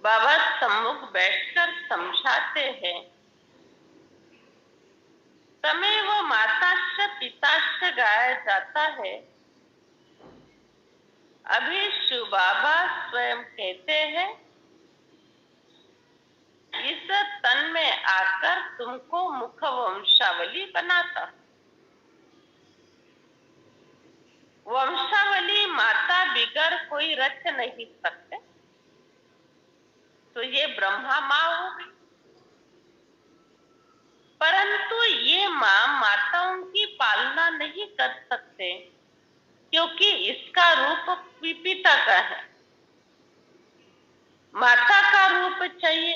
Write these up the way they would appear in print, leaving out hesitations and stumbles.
बाबा सम्मुख बैठकर समझाते हैं, तमेव माताश्च पिताश्च गाया जाता है। अभी शिव बाबा स्वयं कहते हैं, इस तन में आकर तुमको मुख वंशावली बनाता। वंशावली माता बिगर कोई रच नहीं सकते, तो ये ब्रह्मा माँ हो गई। परंतु ये माँ माताओं की पालना नहीं कर सकते, क्योंकि इसका रूप पिता का है, माता का रूप चाहिए।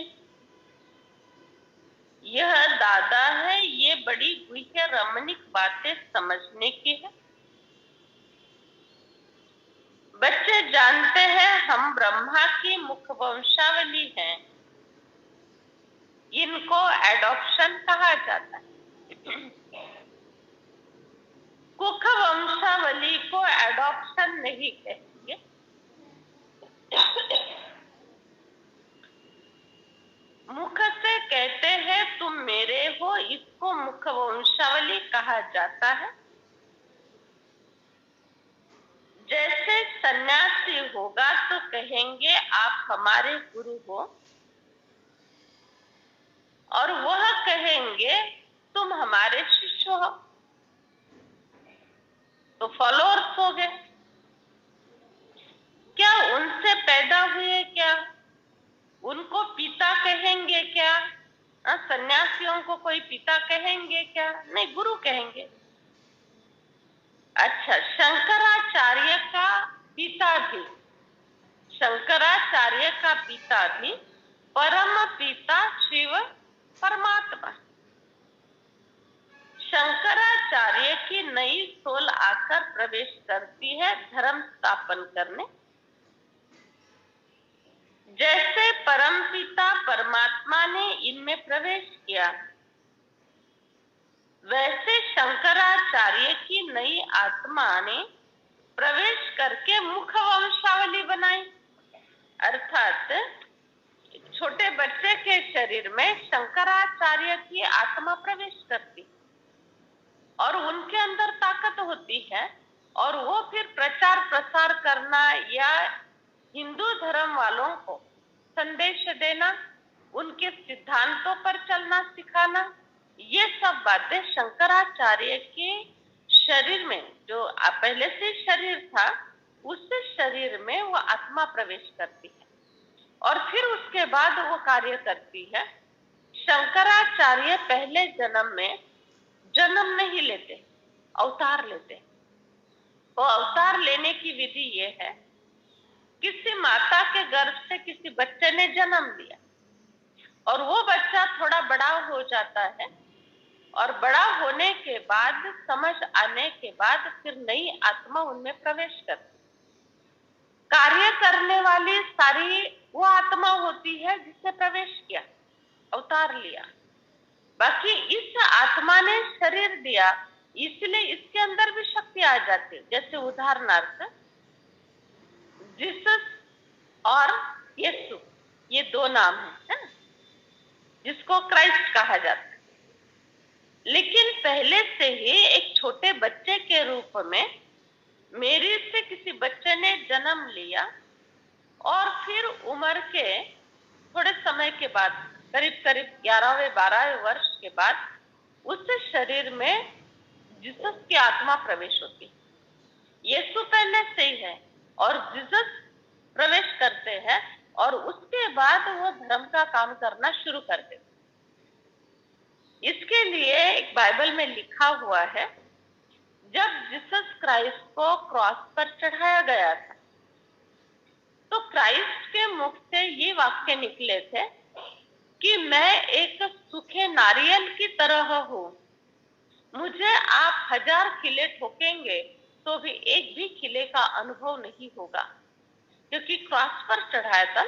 यह दादा है, ये बड़ी गुह्य रमणीक बातें समझने की है। बच्चे जानते हैं हम ब्रह्मा की मुख वंशावली हैं, इनको एडॉप्शन कहा जाता है। कुख वंशावली को एडॉप्शन नहीं कहेंगे। मुख से कहते हैं तुम मेरे हो, इसको मुख वंशावली कहा जाता है। जैसे सन्यासी होगा तो कहेंगे आप हमारे गुरु हो, और वह कहेंगे तुम हमारे शिष्य हो, तो फॉलोअर्स हो गए। क्या उनसे पैदा हुए? क्या उनको पिता कहेंगे? क्या सन्यासियों को कोई पिता कहेंगे? क्या नहीं, गुरु कहेंगे। अच्छा, शंकराचार्य का पिता भी, शंकराचार्य का पिता भी परम पिता शिव परमात्मा। शंकराचार्य की नई सोल आकर प्रवेश करती है धर्म स्थापन करने। जैसे परम पिता परमात्मा ने इनमें प्रवेश किया, वैसे शंकराचार्य की नई आत्मा ने प्रवेश करके मुख वंशावली बनाई। अर्थात छोटे बच्चे के शरीर में शंकराचार्य की आत्मा प्रवेश करती और उनके अंदर ताकत होती है, और वो फिर प्रचार प्रसार करना या हिंदू धर्म वालों को संदेश देना, उनके सिद्धांतों पर चलना सिखाना, ये सब बातें शंकराचार्य के शरीर में, जो पहले से शरीर था, उस शरीर में वो आत्मा प्रवेश करती है और फिर उसके बाद वो कार्य करती है। शंकराचार्य पहले जन्म में जन्म नहीं लेते, अवतार लेते। तो अवतार लेने की विधि ये है, किसी माता के गर्भ से किसी बच्चे ने जन्म लिया और वो बच्चा थोड़ा बड़ा हो जाता है, और बड़ा होने के बाद, समझ आने के बाद, फिर नई आत्मा उनमें प्रवेश करती। कार्य करने वाली सारी वो आत्मा होती है जिसने प्रवेश किया, अवतार लिया। बाकी इस आत्मा ने शरीर दिया, इसलिए इसके अंदर भी शक्ति आ जाती है। जैसे उदाहरणार्थ जीसस और यीशु, ये दो नाम है ना, जिसको क्राइस्ट कहा जाता है। लेकिन पहले से ही एक छोटे बच्चे के रूप में मेरी से किसी बच्चे ने जन्म लिया, और फिर उम्र के थोड़े समय के बाद, करीब करीब 11वें 12वें वर्ष के बाद, उस शरीर में जीसस की आत्मा प्रवेश होती। यीशु पहले से ही है और जीसस प्रवेश करते हैं, और उसके बाद वो धर्म का काम करना शुरू कर देते। इसके लिए एक बाइबल में लिखा हुआ है, जब जीसस क्राइस्ट को क्रॉस पर चढ़ाया गया था, तो क्राइस्ट के मुख से ये वाक्य निकले थे कि मैं एक सूखे नारियल की तरह हूं, मुझे आप 1000 किले ठोकेंगे तो भी एक भी किले का अनुभव नहीं होगा, क्योंकि क्रॉस पर चढ़ाया था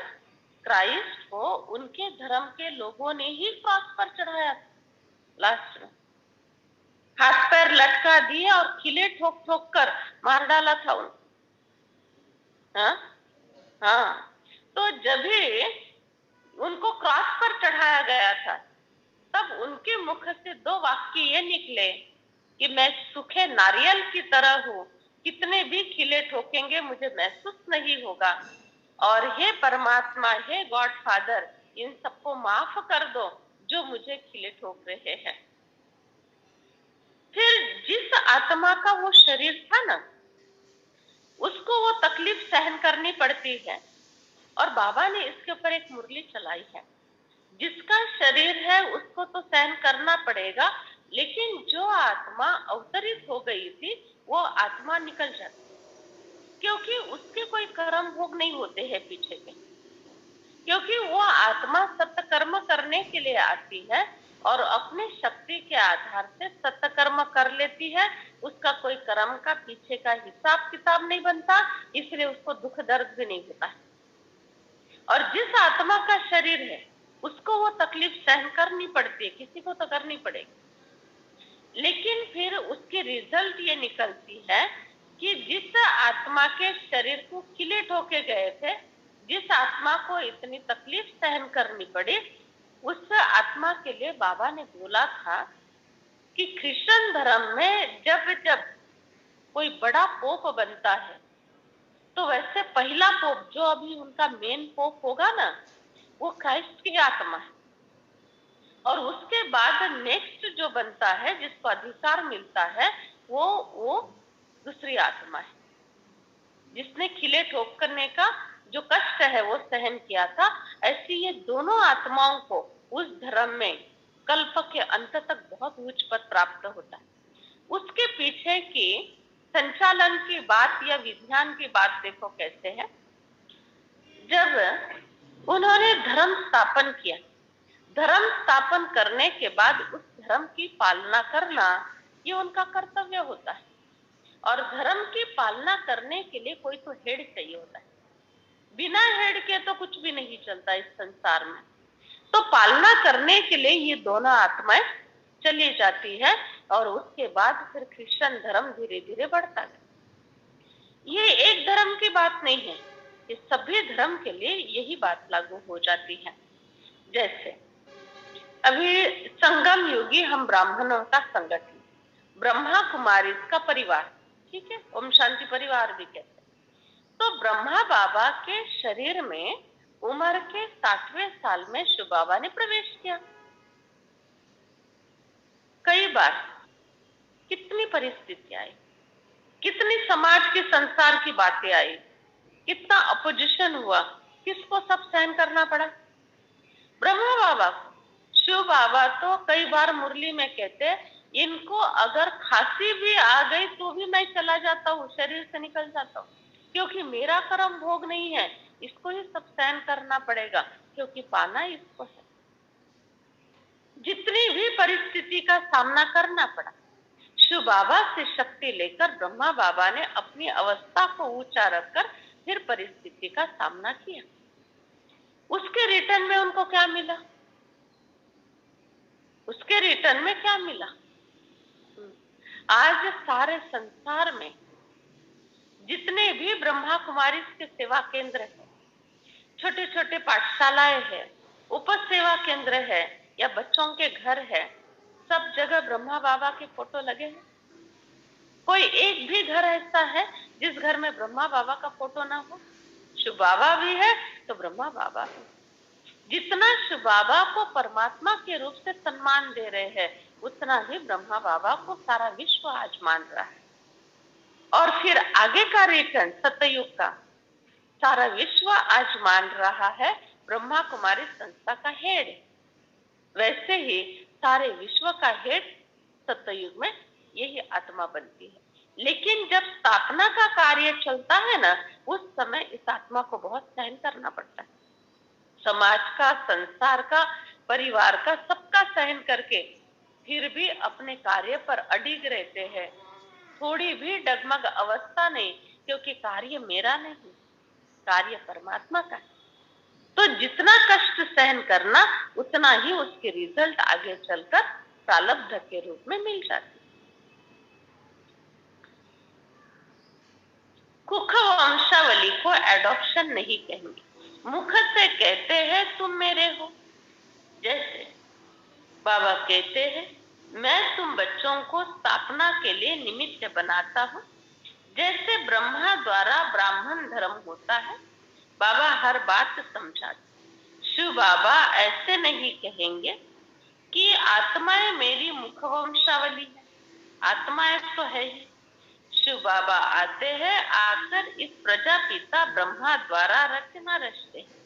क्राइस्ट को, उनके धर्म के लोगों ने ही क्रॉस पर चढ़ाया था। लास्ट में हाथ पैर लटका दिए और किले ठोक ठोक कर मार डाला था उनको। हाँ, तो जब भी मुख से दो वाक्य ये निकले कि मैं सूखे नारियल की तरह हूँ, कितने भी खिले ठोकेंगे मुझे महसूस नहीं होगा, और हे परमात्मा, हे गॉड फादर, इन सबको माफ कर दो जो मुझे खिले ठोक रहे हैं। फिर जिस आत्मा का वो शरीर था ना, उसको वो तकलीफ सहन करनी पड़ती है, और बाबा ने इसके ऊपर एक मुरली चलाई है। जिसका शरीर है उसको तो सहन करना पड़ेगा, लेकिन जो आत्मा अवतरित हो गई थी वो आत्मा निकल जाती, क्योंकि उसके कोई कर्म भोग नहीं होते हैं पीछे के, क्योंकि वो आत्मा सत्कर्म करने के लिए आती है और अपने शक्ति के आधार से सत्कर्म कर लेती है। उसका कोई कर्म का पीछे का हिसाब किताब नहीं बनता, इसलिए उसको दुख दर्द भी नहीं होता है। और जिस आत्मा का शरीर है उसको वो तकलीफ सहन करनी पड़ती है, किसी को तो करनी पड़ेगी, लेकिन फिर उसकी रिजल्ट ये निकलती है कि जिस आत्मा के शरीर को किले ठोके गए थे, जिस आत्मा को इतनी तकलीफ सहन करनी पड़ी, उस आत्मा के लिए बाबा ने बोला था कि क्रिश्चियन धर्म में जब जब कोई बड़ा पोप बनता है तो वैसे पहला पोप जो अभी उनका मेन पोप होगा ना, वो क्राइस्ट की आत्मा है, और उसके बाद नेक्स्ट जो बनता है जिसको अधिकार मिलता है वो दूसरी आत्मा है, जिसने खिले ठोकने का जो कष्ट है वो सहन किया था। ऐसी ये दोनों आत्माओं को उस धर्म में कल्प के अंत तक बहुत उच्च पद प्राप्त होता है। उसके पीछे की संचालन की बात या विज्ञान की बात देखो कैसे है। जब उन्होंने धर्म स्थापन किया, धर्म स्थापन करने के बाद उस धर्म की पालना करना ये उनका कर्तव्य होता है, और धर्म की पालना करने के लिए कोई तो हेड चाहिए होता है। बिना हेड के तो कुछ भी नहीं चलता इस संसार में। तो पालना करने के लिए ये दोनों आत्माएं चली जाती है, और उसके बाद फिर क्रिश्चियन धर्म धीरे धीरे बढ़ता है। ये एक धर्म की बात नहीं है, ये सभी धर्म के लिए यही बात लागू हो जाती है। जैसे अभी संगम युगी हम ब्राह्मणों का संगठन, ब्रह्मा कुमारी का परिवार, ठीक है, ओम शांति परिवार भी कहते हैं। तो ब्रह्मा बाबा के शरीर में उम्र के 60वें साल में शिव बाबा ने प्रवेश किया। कई बार कितनी परिस्थितियां आई, कितनी समाज के संसार की बातें आई, कितना अपोजिशन हुआ, किसको सब सहन करना पड़ा? ब्रह्मा बाबा को। शिव बाबा तो कई बार मुरली में कहते हैं, इनको अगर खांसी भी आ गई तो भी मैं चला जाता हूँ, शरीर से निकल जाता हूँ, क्योंकि मेरा कर्म भोग नहीं है, इसको ही सब सहन करना पड़ेगा, क्योंकि पाना इसको है। जितनी भी परिस्थिति का सामना करना पड़ा, शिव बाबा से शक्ति लेकर ब्रह्मा बाबा ने अपनी अवस्था को ऊंचा रखकर फिर परिस्थिति का सामना किया। उसके रिटर्न में उनको क्या मिला? उसके रिटर्न में क्या मिला? आज सारे संसार में जितने भी ब्रह्मा कुमारी के सेवा केंद्र है, छोटे छोटे पाठशालाएं है, उप सेवा केंद्र है, या बच्चों के घर है, सब जगह ब्रह्मा बाबा के फोटो लगे हैं। कोई एक भी घर ऐसा है जिस घर में ब्रह्मा बाबा का फोटो ना हो? शिव बाबा भी है तो ब्रह्मा बाबा भी। जितना शिव बाबा को परमात्मा के रूप से सम्मान दे रहे हैं, उतना ही ब्रह्मा बाबा को सारा विश्व आज मान रहा है। और फिर आगे का रिटर्न सतयुग का सारा विश्व आज मान रहा है ब्रह्मा कुमारी संस्था का हेड। वैसे ही सारे विश्व का हेड सतयुग में यही आत्मा बनती है। लेकिन जब स्थापना का कार्य चलता है ना, उस समय इस आत्मा को बहुत सहन करना पड़ता है। समाज का, संसार का, परिवार का, सबका सहन करके फिर भी अपने कार्य पर अडिग रहते हैं। थोड़ी भी डगमग अवस्था नहीं, क्योंकि कार्य मेरा नहीं, कार्य परमात्मा का है। तो जितना कष्ट सहन करना, उतना ही उसके रिजल्ट आगे चलकर प्रारब्ध के रूप में मिल जाती। कुख वंशावली को एडॉप्शन नहीं कहेंगे, मुख से कहते हैं तुम मेरे हो। जैसे बाबा कहते हैं, मैं तुम बच्चों को स्थापना के लिए निमित्त बनाता हूँ। जैसे ब्रह्मा द्वारा ब्राह्मण धर्म होता है, बाबा हर बात समझाते। शिव बाबा ऐसे नहीं कहेंगे कि आत्माएं मेरी मुखवंशावली है, आत्माएं तो है ही। शिव बाबा आते हैं, आकर इस प्रजापिता ब्रह्मा द्वारा रचना रचते हैं।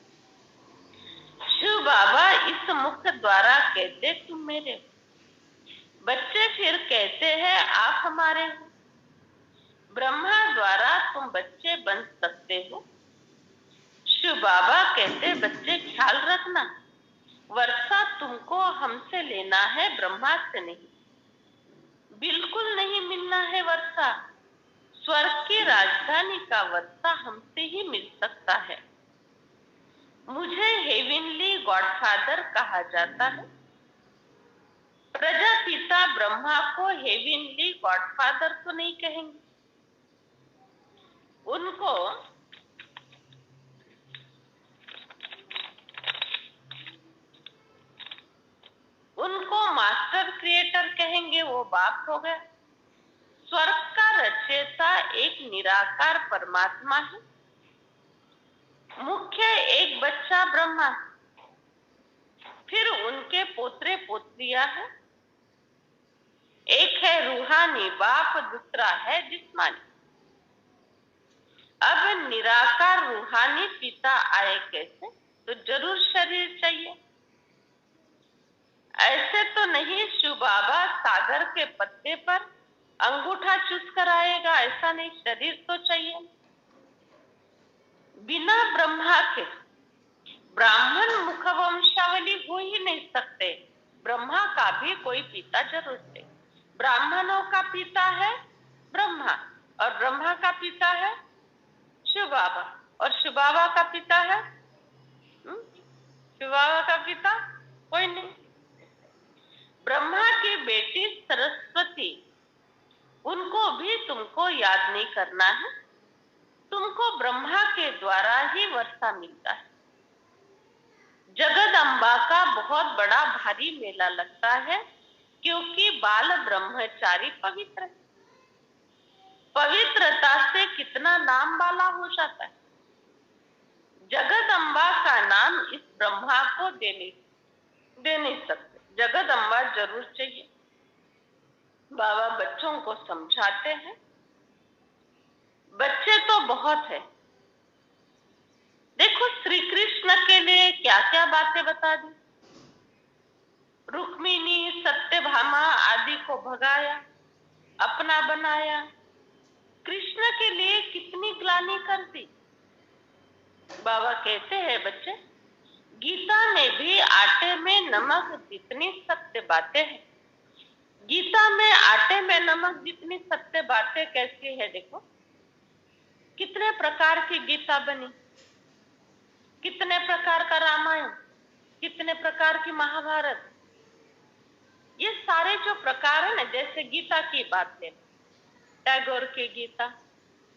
शिव बाबा इस मुख द्वारा कहते तुम मेरे हो। बच्चे फिर कहते हैं आप हमारे हो। ब्रह्मा द्वारा तुम बच्चे बन सकते हो। शिव बाबा कहते बच्चे ख्याल रखना, वर्षा तुमको हमसे लेना है, ब्रह्मा से नहीं। बिल्कुल नहीं मिलना है वर्षा। स्वर्ग की राजधानी का वर्षा हमसे ही मिल सकता है। मुझे हेवनली गॉडफादर कहा जाता है। प्रजापिता ब्रह्मा को हेवनली गॉडफादर तो नहीं कहेंगे, उनको मास्टर क्रिएटर कहेंगे, वो बाप हो गए। स्वर्ग का रचयिता एक निराकार परमात्मा है। मुख्य एक बच्चा ब्रह्मा, फिर उनके पोत्रे पोत्रियां हैं। एक है रूहानी बाप, दूसरा है जिस्मानी। अब निराकार रूहानी पिता आए कैसे? तो जरूर शरीर चाहिए। ऐसे तो नहीं शिव बाबा सागर के पत्ते पर अंगूठा चूस कर आएगा, ऐसा नहीं, शरीर तो चाहिए। बिना ब्रह्मा के ब्राह्मण मुखवंशावली हो ही नहीं सकते। ब्रह्मा का भी कोई पिता जरूर है। ब्राह्मणों का पिता है ब्रह्मा, और ब्रह्मा का पिता है शिव बाबा, और शिव बाबा का पिता है शिव बाबा का पिता कोई नहीं। ब्रह्मा की बेटी सरस्वती, उनको भी तुमको याद नहीं करना है। तुमको ब्रह्मा के द्वारा ही वर्षा मिलता है। जगदम्बा का बहुत बड़ा भारी मेला लगता है, क्योंकि बाल ब्रह्मचारी पवित्र है। पवित्रता से कितना नाम वाला हो जाता है। जगदम्बा का नाम इस ब्रह्मा को दे नहीं सकते। जगदम्बा जरूर चाहिए। बाबा बच्चों को समझाते हैं। बच्चे तो बहुत है। देखो श्री कृष्ण के लिए क्या क्या बातें बता दी। रुक्मिणी सत्यभामा आदि को भगाया, अपना बनाया। कृष्ण के लिए कितनी ग्लानि कर दी। बाबा कहते हैं बच्चे, गीता में भी आटे में नमक जितनी सत्य बातें हैं। गीता में आटे में नमक जितनी सत्य बातें कैसी है देखो। कितने प्रकार की गीता बनी, कितने प्रकार का रामायण, कितने प्रकार की महाभारत। ये सारे जो प्रकार है ना, जैसे गीता की बात ले, टैगोर की गीता,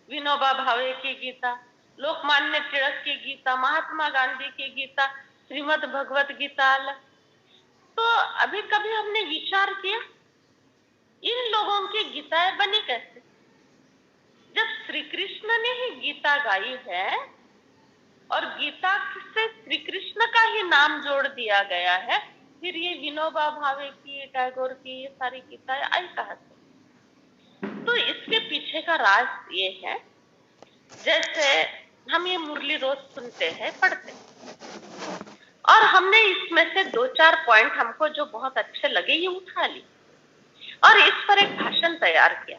विनोबा भावे की गीता, लोकमान्य तिलक की गीता, महात्मा गांधी की गीता, श्रीमद् भगवत गीता अलग। तो अभी कभी हमने विचार किया इन लोगों की गीताएं बनी कैसे? जब श्री कृष्ण ने ही गीता गाई है और गीता से श्री कृष्ण का ही नाम जोड़ दिया गया है, फिर ये विनोबा भावे की, टैगोर की ये सारी गीताएं आई कहां से? तो इसके पीछे का राज ये है, जैसे हम ये मुरली रोज सुनते हैं, पढ़ते हैं, और हमने इसमें से 2-4 पॉइंट हमको जो बहुत अच्छे लगे ये उठा ली और इस पर एक भाषण तैयार किया।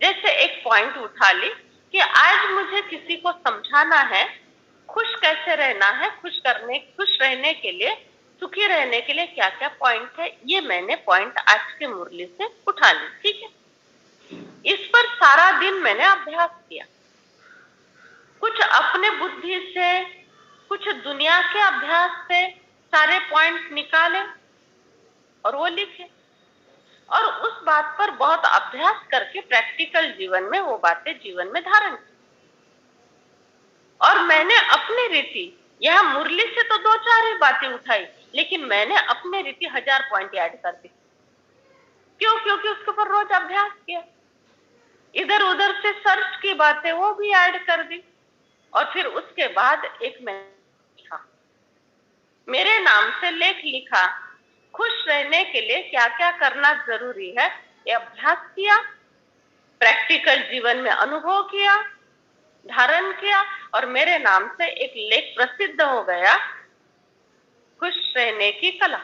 जैसे एक पॉइंट उठा ली कि आज मुझे किसी को समझाना है खुश कैसे रहना है, खुश रहने के लिए, सुखी रहने के लिए क्या क्या पॉइंट है, ये मैंने पॉइंट आज के मुरली से उठा ली। ठीक है, इस पर सारा दिन मैंने अभ्यास किया, कुछ अपने बुद्धि से, कुछ दुनिया के अभ्यास से सारे पॉइंट निकाले और वो लिखे, और उस बात पर बहुत अभ्यास करके प्रैक्टिकल जीवन में वो बातें जीवन में धारण की। और मैंने अपनी रीति, यह मुरली से तो 2-4 ही बातें उठाई, लेकिन मैंने अपने रीति 1000 पॉइंट ऐड कर दी। क्यों? क्योंकि उसके ऊपर रोज अभ्यास किया, इधर उधर से सर्च की बातें वो भी ऐड कर दी। और फिर उसके बाद एक मैंने लिखा, मेरे नाम से लेख लिखा, खुश रहने के लिए क्या क्या करना जरूरी है, ये अभ्यास किया, प्रैक्टिकल जीवन में अनुभव किया, धारण किया, और मेरे नाम से एक लेख प्रसिद्ध हो गया, खुश रहने की कला,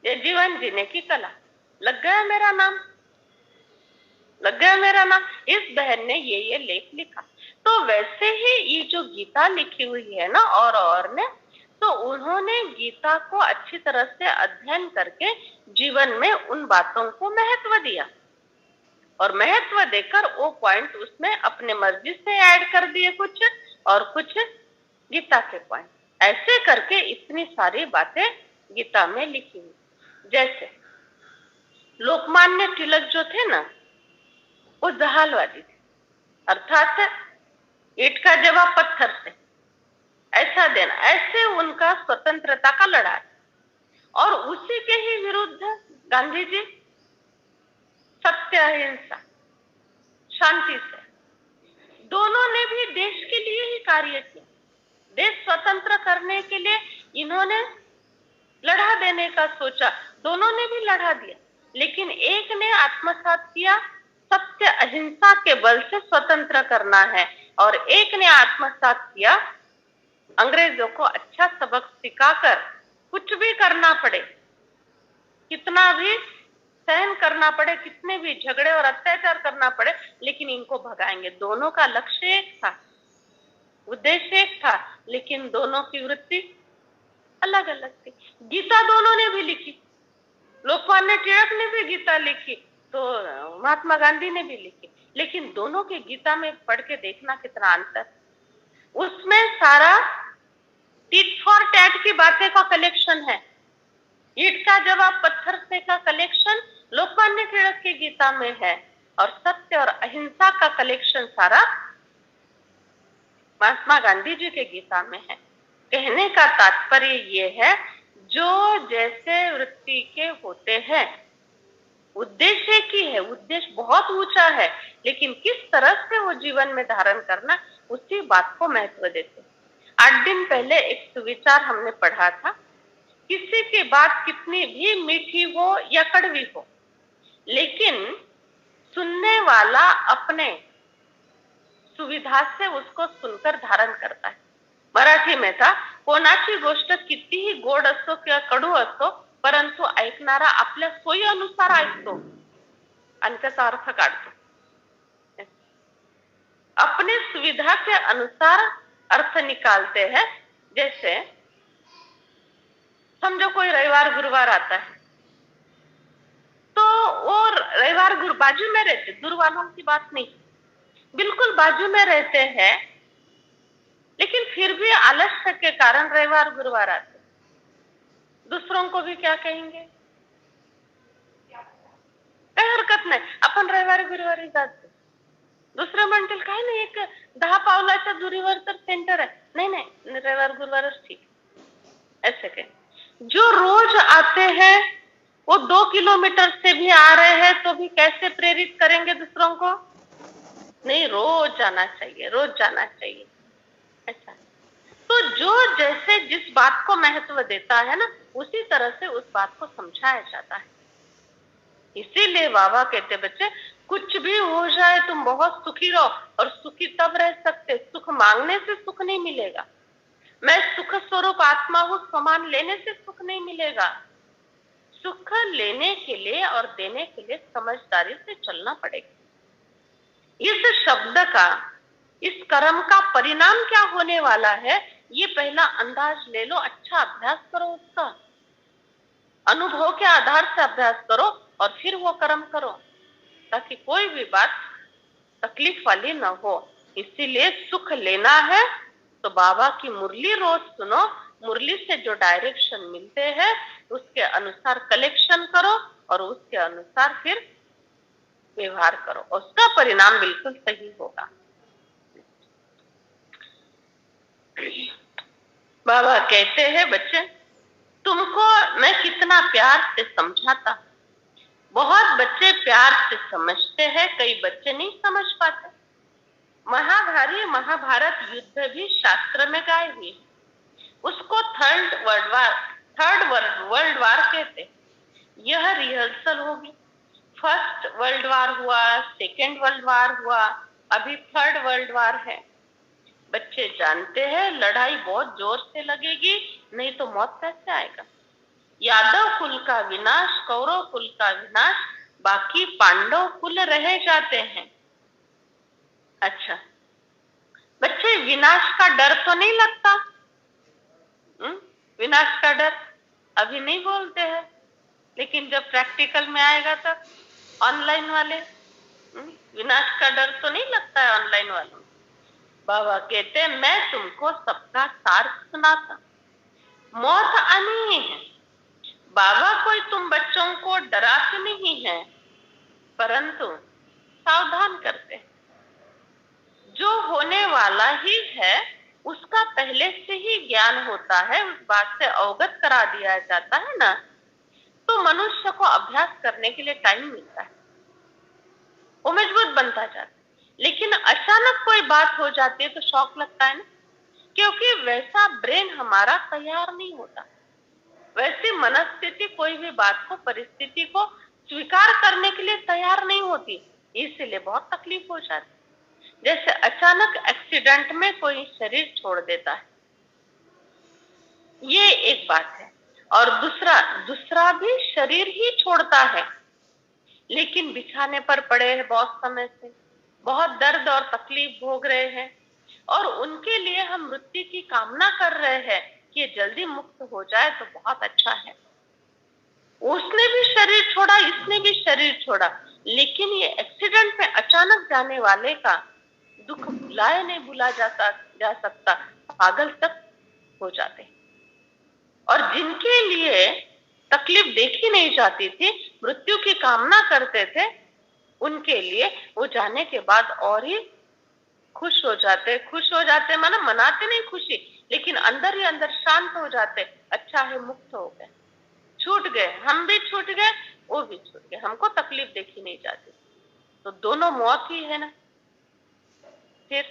ये जीवन जीने की कला। लग गया मेरा नाम, लग गया मेरा नाम। इस बहन ने ये लेख लिखा। तो वैसे ही ये जो गीता लिखी हुई है ना, और ने, तो उन्होंने गीता को अच्छी तरह से अध्ययन करके जीवन में उन बातों को महत्व दिया, और महत्व देकर वो पॉइंट उसमें अपने मर्जी से ऐड कर दिए कुछ, और कुछ गीता के पॉइंट, ऐसे करके इतनी सारी बातें गीता में लिखी हुई। जैसे लोकमान्य तिलक जो थे ना, वो जहालवादी थे, अर्थात ईंट का जवाब पत्थर से, ऐसा देना, ऐसे उनका स्वतंत्रता का लड़ा। और उसी के ही विरुद्ध गांधी जी सत्य अहिंसा शांति से, दोनों ने भी देश के लिए ही कार्य किया। देश स्वतंत्र करने के लिए इन्होंने लड़ा देने का सोचा, दोनों ने भी लड़ा दिया, लेकिन एक ने आत्मसात किया सत्य अहिंसा के बल से स्वतंत्र करना है, और एक ने आत्मसात किया अंग्रेजों को अच्छा सबक सिखाकर कुछ भी करना पड़े, कितना भी सहन करना पड़े, कितने भी झगड़े और अत्याचार करना पड़े, लेकिन इनको भगाएंगे। दोनों का लक्ष्य एक था, उद्देश्य एक था, लेकिन दोनों की वृत्ति अलग अलग थी। गीता दोनों ने भी लिखी, लोकमान्य तिलक ने भी गीता लिखी, तो महात्मा गांधी ने भी लिखी, लेकिन दोनों के गीता में पढ़ के देखना कितना अंतर। उसमें सारा टिट फॉर टैट की बातें का कलेक्शन है, ईंट का जवाब पत्थर से का कलेक्शन लोकमान्य तिलक की गीता में है, और सत्य और अहिंसा का कलेक्शन सारा महात्मा गांधी जी के गीता में है। कहने का तात्पर्य ये है, जो जैसे वृत्ति के होते हैं, उद्देश्य की है, उद्देश्य बहुत ऊंचा है, लेकिन किस तरह से वो जीवन में धारण करना, उसी बात को महत्व देते। 8 दिन पहले एक सुविचार हमने पढ़ा था, किसी की बात कितनी भी मीठी हो या कड़वी हो, लेकिन सुनने वाला अपने सुविधा से उसको सुनकर धारण करता है। मराठी में था, कोणाची गोष्ट कितीही गोड असो किंवा कडू असो, परंतु ऐकणारा आपल्या सोयीनुसार ऐकतो आणि त्याचा अर्थ काढतो। अपने सुविधा के अनुसार अर्थ निकालते हैं। जैसे समझो कोई रविवार गुरुवार आता है, तो वो रविवार बाजू में रहते, दूर वालों की बात नहीं, बिल्कुल बाजू में रहते हैं, लेकिन फिर भी आलस्य के कारण रविवार गुरुवार आते, दूसरों को भी क्या कहेंगे, काही हरकत नाही, आपण रविवारी गुरुवारी जातो, दुसरं म्हणतील काय नाही, एक 10 पावलाच्या दुरीवर तर सेंटर आहे, नहीं नहीं रविवार गुरुवारच ठीक, ऐसे के। जो रोज आते हैं वो 2 किलोमीटर से भी आ रहे हैं तो भी कैसे प्रेरित करेंगे दूसरों को, नहीं रोज जाना चाहिए, रोज जाना चाहिए, ऐसा। तो जो जैसे जिस बात को महत्व देता है ना, उसी तरह से उस बात को समझाया जाता है। इसीलिए बाबा कहते बच्चे, कुछ भी हो जाए तुम बहुत सुखी रहो, और सुखी तब रह सकते, सुख मांगने से सुख नहीं मिलेगा। मैं सुख स्वरूप आत्मा हूं, समान लेने से सुख नहीं मिलेगा। सुख लेने के लिए और देने के लिए समझदारी से चलना पड़ेगा। इस शब्द का, इस कर्म का परिणाम क्या होने वाला है, ये पहला अंदाज ले लो, अच्छा अभ्यास करो, उसका अनुभव के आधार से अभ्यास करो, और फिर वो कर्म करो, ताकि कोई भी बात तकलीफ वाली न हो। इसीलिए सुख लेना है तो बाबा की मुरली रोज सुनो, मुरली से जो डायरेक्शन मिलते हैं उसके अनुसार कलेक्शन करो, और उसके अनुसार फिर व्यवहार करो, उसका परिणाम बिल्कुल सही होगा। बाबा कहते हैं, बच्चे तुमको मैं कितना प्यार से समझाता। बहुत बच्चे प्यार से समझते हैं, कई बच्चे नहीं समझ पाते। महाभारत युद्ध भी शास्त्र में गाए हुए, उसको थर्ड वर्ल्ड वार कहते। यह रिहर्सल होगी। फर्स्ट वर्ल्ड वार हुआ, सेकेंड वर्ल्ड वार हुआ, अभी थर्ड वर्ल्ड वार है। बच्चे जानते हैं लड़ाई बहुत जोर से लगेगी, नहीं तो मौत कैसे आएगा। यादव कुल का विनाश, कौरव कुल का विनाश, बाकी पांडव कुल रह जाते हैं। अच्छा बच्चे, विनाश का डर तो नहीं लगता? विनाश का डर अभी नहीं बोलते हैं, लेकिन जब प्रैक्टिकल में आएगा तब ऑनलाइन वाले, विनाश का डर तो नहीं लगता है ऑनलाइन वालों। बाबा कहते हैं, मैं तुमको सबका सार सुनाता। मौत आनी ही है। बाबा कोई तुम बच्चों को डराते नहीं है, परंतु सावधान करते हैं। जो होने वाला ही है उसका पहले से ही ज्ञान होता है, उस बात से अवगत करा दिया जाता है ना, तो मनुष्य को अभ्यास करने के लिए टाइम मिलता है, वो मजबूत बनता जाता है। लेकिन अचानक कोई बात हो जाती है तो शौक लगता है ना, क्योंकि वैसा ब्रेन हमारा तैयार नहीं होता, वैसी मनस्थिति कोई भी बात को, परिस्थिति को स्वीकार करने के लिए तैयार नहीं होती, इसीलिए बहुत तकलीफ हो जाती। जैसे अचानक एक्सीडेंट में कोई शरीर छोड़ देता है, ये एक बात है। और दूसरा भी शरीर ही छोड़ता है, लेकिन बिछाने पर पड़े हैं बहुत समय से, बहुत दर्द और तकलीफ भोग रहे हैं, और उनके लिए हम मृत्यु की कामना कर रहे हैं कि ये जल्दी मुक्त हो जाए तो बहुत अच्छा है। उसने भी शरीर छोड़ा, इसने भी शरीर छोड़ा, लेकिन ये एक्सीडेंट में अचानक जाने वाले का दुख भुलाए नहीं भुला जा सकता, पागल तक हो जाते। और जिनके लिए तकलीफ देखी नहीं जाती थी, मृत्यु की कामना करते थे, उनके लिए वो जाने के बाद और ही खुश हो जाते माना मनाते नहीं खुशी, लेकिन अंदर ही अंदर शांत हो जाते। अच्छा है, मुक्त हो गए, छूट गए, हम भी छूट गए, वो भी छूट गए, हमको तकलीफ देखी नहीं जाती। तो दोनों मौत ही है ना, फिर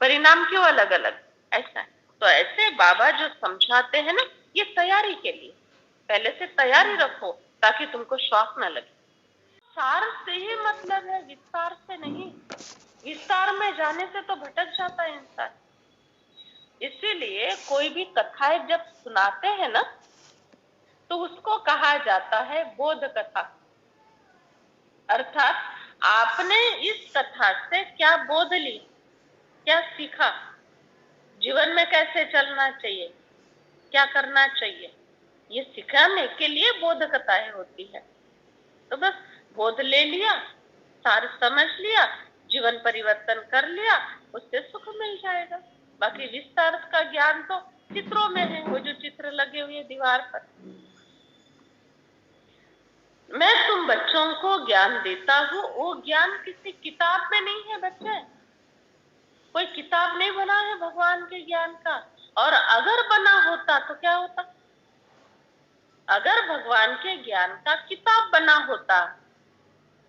परिणाम क्यों अलग अलग? ऐसा है। तो ऐसे बाबा जो समझाते हैं ना, ये तैयारी के लिए, पहले से तैयारी रखो ताकि तुमको शौक न लगे। सार से ही मतलब है, विस्तार से नहीं। विस्तार में जाने से तो भटक जाता है इंसान। इसीलिए कोई भी कथाएं जब सुनाते हैं ना, तो उसको कहा जाता है बोध कथा। अर्थात आपने इस कथा से क्या बोध ली, क्या सीखा, जीवन में कैसे चलना चाहिए, क्या करना चाहिए, ये सिखाने के लिए बोध कथाएं होती है। तो बस बोध ले लिया, सार समझ लिया, जीवन परिवर्तन कर लिया, उससे सुख मिल जाएगा। बाकी विस्तार का ज्ञान तो चित्रों में है, वो जो चित्र लगे हुए दीवार पर। मैं तुम बच्चों को ज्ञान देता हूँ, वो ज्ञान किसी किताब में नहीं है बच्चे, कोई किताब नहीं बना है भगवान के ज्ञान का। और अगर बना होता तो क्या होता? अगर भगवान के ज्ञान का किताब बना होता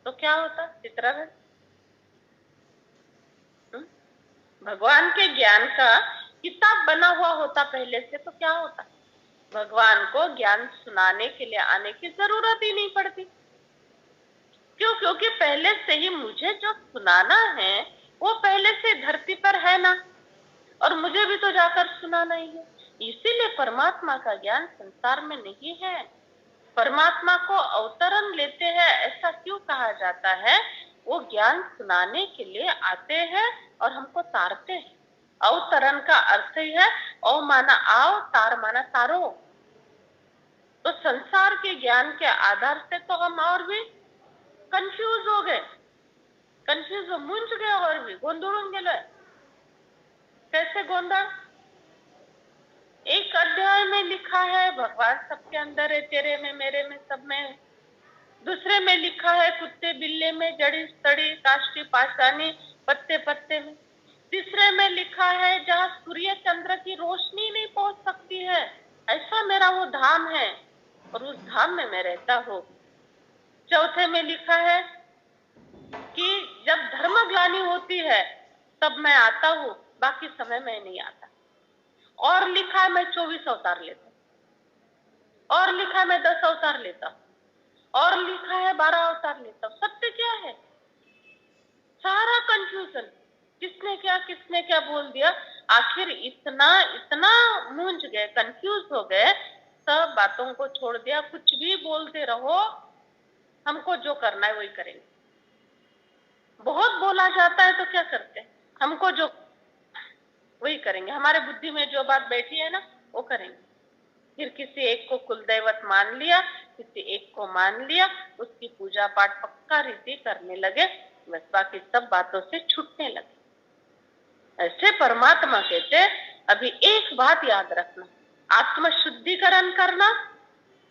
तो क्या होता? चित्रगण। भगवान के ज्ञान का किताब बना हुआ होता पहले से तो क्या होता? भगवान को ज्ञान सुनाने के लिए आने की जरूरत ही नहीं पड़ती। क्यों? क्योंकि पहले से ही मुझे जो सुनाना है वो पहले से धरती पर है ना, और मुझे भी तो जाकर सुनाना ही है। इसीलिए परमात्मा का ज्ञान संसार में नहीं है। परमात्मा को अवतरण लेते हैं ऐसा क्यों कहा जाता है? वो ज्ञान सुनाने के लिए आते हैं और हमको तारते हैं। अवतरण का अर्थ ही है औ माना आओ, तार माना तारो। तो संसार के ज्ञान के आधार से तो हम और भी कंफ्यूज हो गए, कंफ्यूज हो मुंज गए, और भी गोंधळून गेलोय। कैसे गोंधळ? एक अध्याय में लिखा है भगवान सबके अंदर है, तेरे में, मेरे में, सब में है। दूसरे में लिखा है कुत्ते बिल्ले में, जड़ी तड़ी काष्टी पाषाणी, पत्ते पत्ते में। तीसरे में लिखा है जहाँ सूर्य चंद्र की रोशनी नहीं पहुंच सकती है, ऐसा मेरा वो धाम है और उस धाम में मैं रहता हूँ। चौथे में लिखा है कि जब धर्मग्लानि होती है तब मैं आता हूँ, बाकी समय में नहीं आता। और लिखा है मैं 24 अवतार लेता हूँ, और लिखा है मैं 10 अवतार लेता हूँ, और लिखा है 12 अवतार लेता हूँ। सत्य क्या है? सारा कंफ्यूजन, किसने क्या बोल दिया, आखिर इतना इतना मूंझ गए, कंफ्यूज हो गए, सब बातों को छोड़ दिया। कुछ भी बोलते रहो, हमको जो करना है वही करेंगे। बहुत बोला जाता है तो क्या करते हैं, हमको जो वही करेंगे, हमारे बुद्धि में जो बात बैठी है ना वो करेंगे। फिर किसी एक को कुलदैवत मान लिया, किसी एक को मान लिया, उसकी पूजा पाठ पक्का रीति करने लगे, बस बाकी सब बातों से छूटने लगे। ऐसे परमात्मा कहते अभी एक बात याद रखना, आत्म शुद्धिकरण करना,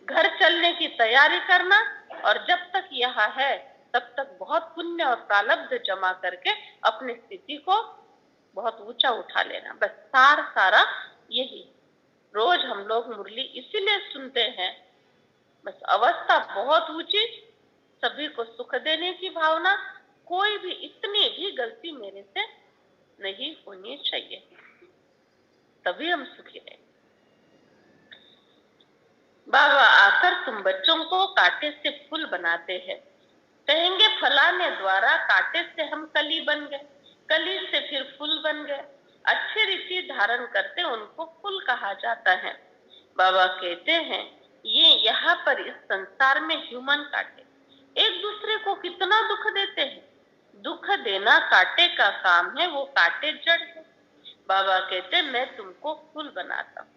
घर चलने की तैयारी करना, और जब तक यहाँ है तब तक बहुत पुण्य और प्रारब्ध जमा करके अपनी स्थिति को बहुत ऊंचा उठा लेना। बस सारा यही। रोज हम लोग मुरली इसीलिए सुनते हैं, बस अवस्था बहुत ऊंची, सभी को सुख देने की भावना, कोई भी इतनी भी गलती मेरे से नहीं होनी चाहिए, तभी हम सुखी रहेंगे। बाबा आकर तुम बच्चों को कांटे से फूल बनाते हैं, कहेंगे फलाने द्वारा कांटे से हम कली बन गए, कली से फिर फूल बन गए। अच्छी रीति धारण करते उनको फूल कहा जाता है। बाबा कहते हैं ये यहाँ पर इस संसार में ह्यूमन कांटे एक दूसरे को कितना दुख देते हैं। दुख देना कांटे का काम है, वो कांटे जड़ है। बाबा कहते मैं तुमको फूल बनाता हूँ।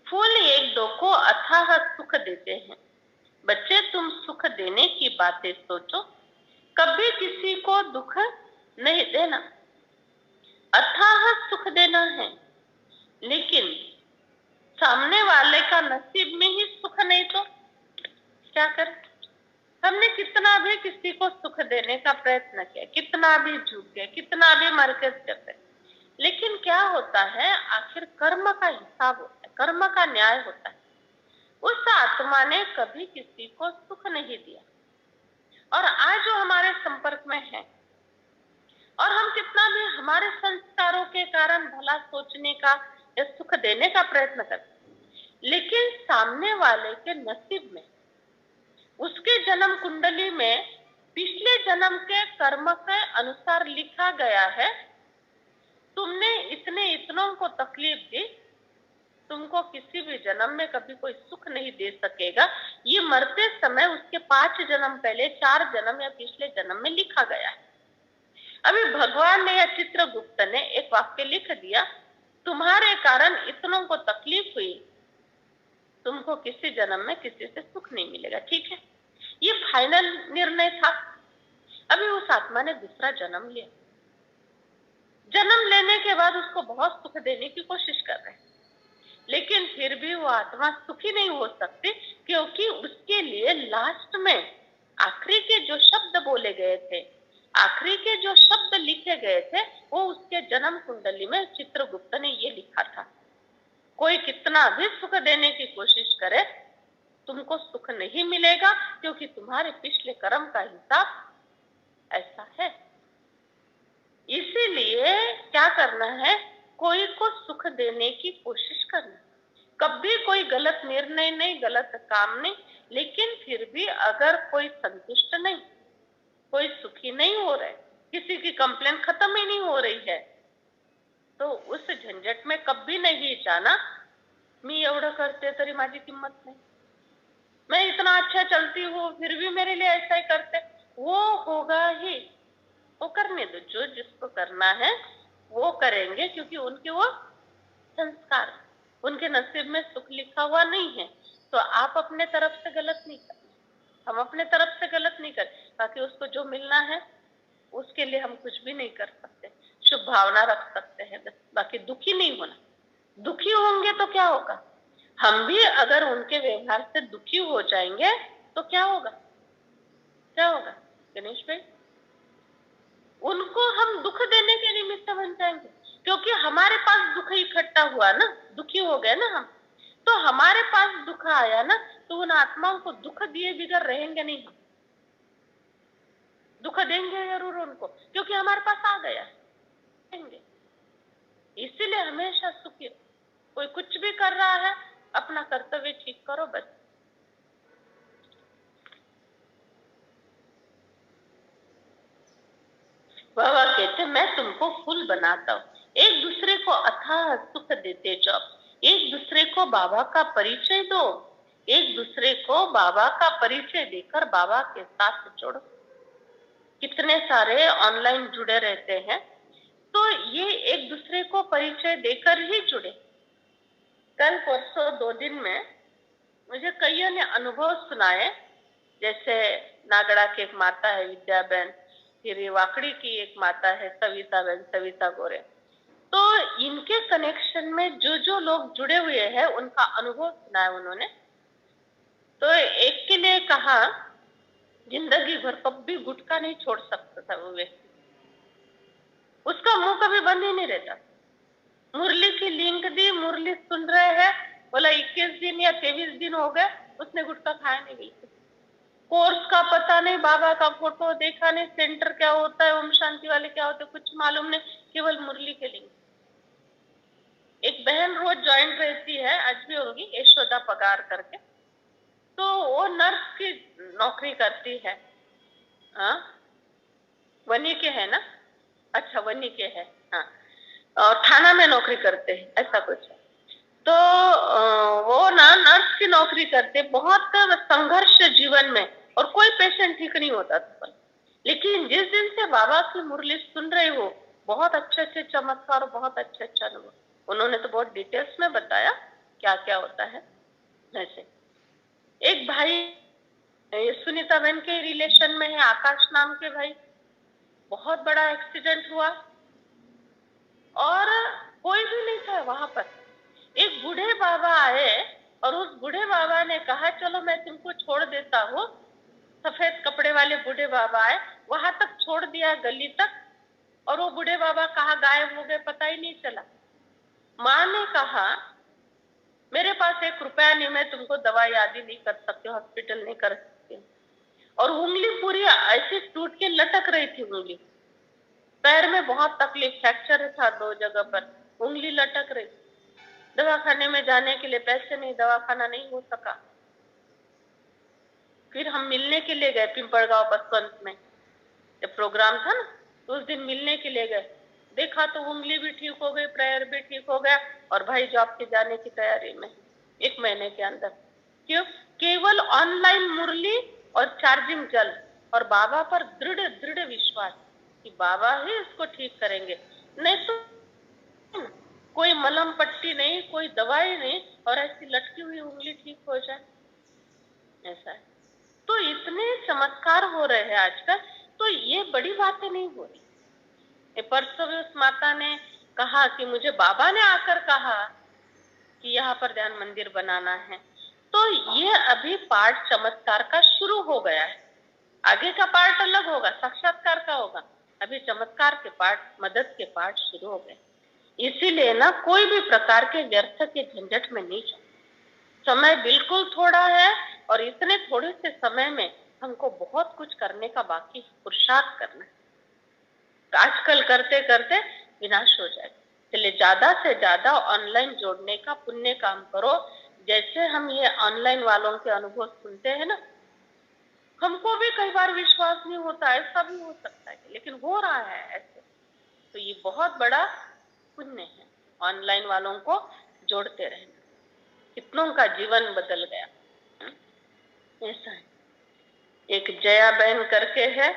फूल एक दो को अथाह सुख देते हैं। बच्चे तुम सुख देने की बातें सोचो, कभी किसी को दुख नहीं देना, अथाह सुख देना है। लेकिन सामने वाले का नसीब में ही सुख नहीं तो क्या करें? हमने कितना भी किसी को सुख देने का प्रयत्न किया, कितना भी झुक गए, कितना भी मरकज करते, लेकिन क्या होता है, आखिर कर्म का हिसाब होता है, कर्म का न्याय होता है। उस आत्मा ने कभी किसी को सुख नहीं दिया, और आज जो हमारे संपर्क में है, और हम कितना भी हमारे संस्कारों के कारण भला सोचने का या सुख देने का प्रयत्न करते, लेकिन सामने वाले के नसीब में, उसके जन्म कुंडली में पिछले जन्म के कर्म के अनुसार लिखा गया है, तुमने इतने इतनों को तकलीफ दी, तुमको किसी भी जन्म में कभी कोई सुख नहीं दे सकेगा। ये मरते समय उसके 5 जन्म पहले, 4 जन्म या पिछले जन्म में लिखा गया है। अभी भगवान ने या चित्रगुप्त ने एक वाक्य लिख दिया, तुम्हारे कारण इतनों को तकलीफ हुई, तुमको किसी जन्म में किसी से सुख नहीं मिलेगा। ठीक है, ये फाइनल निर्णय था। अभी उस आत्मा ने दूसरा जन्म लिया, जन्म लेने के बाद उसको बहुत सुख देने की कोशिश कर रहे हैं, लेकिन फिर भी वो आत्मा सुखी नहीं हो सकती, क्योंकि उसके लिए लास्ट में आखिरी के जो शब्द बोले गए थे, आखिरी के जो शब्द लिखे गए थे, वो उसके जन्म कुंडली में चित्रगुप्त ने ये लिखा था, कोई कितना भी सुख देने की कोशिश करे तुमको सुख नहीं मिलेगा, क्योंकि तुम्हारे पिछले कर्म का हिसाब ऐसा है। इसीलिए क्या करना है, कोई को सुख देने की कोशिश करना, कभी कोई गलत निर्णय नहीं, गलत काम नहीं, लेकिन फिर भी अगर कोई संतुष्ट नहीं, कोई सुखी नहीं हो रहा है, किसी की कंप्लेन खत्म ही नहीं हो रही है, तो उस झंझट में कभी नहीं जाना मी एवढं करते तरी माझी किंमत नहीं, मैं इतना अच्छा चलती हूँ फिर भी मेरे लिए ऐसा ही करते, वो होगा ही, वो करने दो, जो जिसको करना है वो करेंगे, क्योंकि उनके वो संस्कार, उनके नसीब में सुख लिखा हुआ नहीं है। तो आप अपने तरफ से गलत नहीं करना, हम अपने तरफ से गलत नहीं कर, बाकी उसको जो मिलना है उसके लिए हम कुछ भी नहीं कर सकते, शुभ भावना रख सकते हैं बस, बाकी दुखी नहीं होना। दुखी होंगे तो क्या होगा, हम भी अगर उनके व्यवहार से दुखी हो जाएंगे तो क्या होगा, क्या होगा गणेश भाई? उनको हम दुख देने के निमित्त बन जाएंगे, क्योंकि हमारे पास दुख इकट्ठा हुआ ना, दुखी हो गए ना हम, तो हमारे पास दुख आया ना, तो उन आत्माओं को दुख दिए बिगर रहेंगे नहीं, हम दुख देंगे जरूर उनको, क्योंकि हमारे पास आ गया देंगे। इसीलिए हमेशा सुखी, कोई कुछ भी कर रहा है अपना कर्तव्य ठीक करो बस। बाबा कहते मैं तुमको फूल बनाता हूँ, एक दूसरे को अथाह सुख देते जाओ, एक दूसरे को बाबा का परिचय दो, एक दूसरे को बाबा का परिचय देकर बाबा के साथ जोड़ो। कितने सारे ऑनलाइन जुड़े रहते हैं, तो ये एक दूसरे को परिचय देकर ही जुड़े। कल परसों 2 दिन में मुझे कईयों ने अनुभव सुनाए, जैसे नागड़ा की एक माता है विद्या बहन, फिर वाकड़ी की एक माता है सविता बहन, सविता गोरे। तो इनके कनेक्शन में जो जो लोग जुड़े हुए हैं उनका अनुभव सुनाया उन्होंने। तो एक के लिए कहा जिंदगी भर कभी गुटखा नहीं छोड़ सकता था वो व्यक्ति, उसका मुंह कभी बंद ही नहीं रहता। मुरली की लिंक दी, मुरली सुन रहे हैं, बोला 21 दिन या 23 दिन हो गए उसने गुटखा खाया नहीं बिल्कुल। कोर्स का पता नहीं, बाबा का फोटो देखा नहीं, सेंटर क्या होता है, ओम शांति वाले क्या होते कुछ मालूम नहीं, केवल मुरली के लिंक। एक बहन रोज ज्वाइंट रहती है, आज भी होगी, यशोदा पगार करके, तो वो नर्स की नौकरी करती है। हाँ वनी के है ना, अच्छा वनी के है, हाँ, और थाना में नौकरी करते हैं ऐसा कुछ है। तो वो ना नर्स की नौकरी करते, बहुत संघर्ष जीवन में, और कोई पेशेंट ठीक नहीं होता था। लेकिन जिस दिन से बाबा की मुरली सुन रहे हो, बहुत अच्छे अच्छे चमत्कार, बहुत अच्छे अच्छे अनुभव, उन्होंने तो बहुत डिटेल्स में बताया क्या क्या होता है। जैसे एक भाई, ये सुनीता बहन के रिलेशन में है, आकाश नाम के भाई, बहुत बड़ा एक्सीडेंट हुआ और कोई भी नहीं था वहां पर। एक बूढ़े बाबा आए और उस बूढ़े बाबा ने कहा चलो मैं तुमको छोड़ देता हूँ। सफेद कपड़े वाले बूढ़े बाबा आए, वहां तक छोड़ दिया गली तक, और वो बूढ़े बाबा कहाँ गायब हो गए पता ही नहीं चला। माँ ने कहा मेरे पास 1 रुपया नहीं, मैं तुमको दवाई आदि नहीं कर सकती, हॉस्पिटल नहीं कर सकती। और उंगली पूरी ऐसी टूट के लटक रही थी, उंगली पैर में बहुत तकलीफ, फ्रैक्चर था 2 जगह पर, उंगली लटक रही। दवाखाने में जाने के लिए पैसे नहीं, दवाखाना नहीं हो सका। फिर हम मिलने के लिए गए पिंपलगांव बसवंत में, जब प्रोग्राम था ना, तो उस दिन मिलने के लिए गए, देखा तो उंगली भी ठीक हो गई, पैर भी ठीक हो गया, और भाई जॉब के जाने की तैयारी में 1 महीने के अंदर। क्यों? केवल ऑनलाइन मुरली और चार्जिंग जल और बाबा पर दृढ़ दृढ़ विश्वास कि बाबा ही इसको ठीक करेंगे, नहीं तो कोई मलम पट्टी नहीं, कोई दवाई नहीं, और ऐसी लटकी हुई उंगली ठीक हो जाए, ऐसा है। तो इतने चमत्कार हो रहे हैं आजकल, तो ये बड़ी बातें नहीं हो रही। परसों भी उस माता ने कहा कि मुझे बाबा ने आकर कहा कि यहाँ पर ध्यान मंदिर बनाना है। तो ये अभी पार्ट चमत्कार का शुरू हो गया है, आगे का पार्ट अलग होगा, साक्षात्कार का होगा। अभी चमत्कार के पार्ट, मदद के पार्ट शुरू हो गए। इसीलिए ना कोई भी प्रकार के व्यर्थ के झंझट में नहीं जाओ। समय बिल्कुल थोड़ा है, और इतने थोड़े से समय में हमको बहुत कुछ करने का बाकी, पुरुषार्थ करना है। आजकल करते करते विनाश हो जाएगा, इसलिए ज्यादा से ज्यादा ऑनलाइन जोड़ने का पुण्य काम करो। जैसे हम ये ऑनलाइन वालों के अनुभव सुनते हैं ना, हमको भी कई बार विश्वास नहीं होता, ऐसा भी हो सकता है, लेकिन हो रहा है ऐसे, तो ये बहुत बड़ा पुण्य है ऑनलाइन वालों को जोड़ते रहना। कितनों का जीवन बदल गया, ऐसा है। एक जया बहन करके है,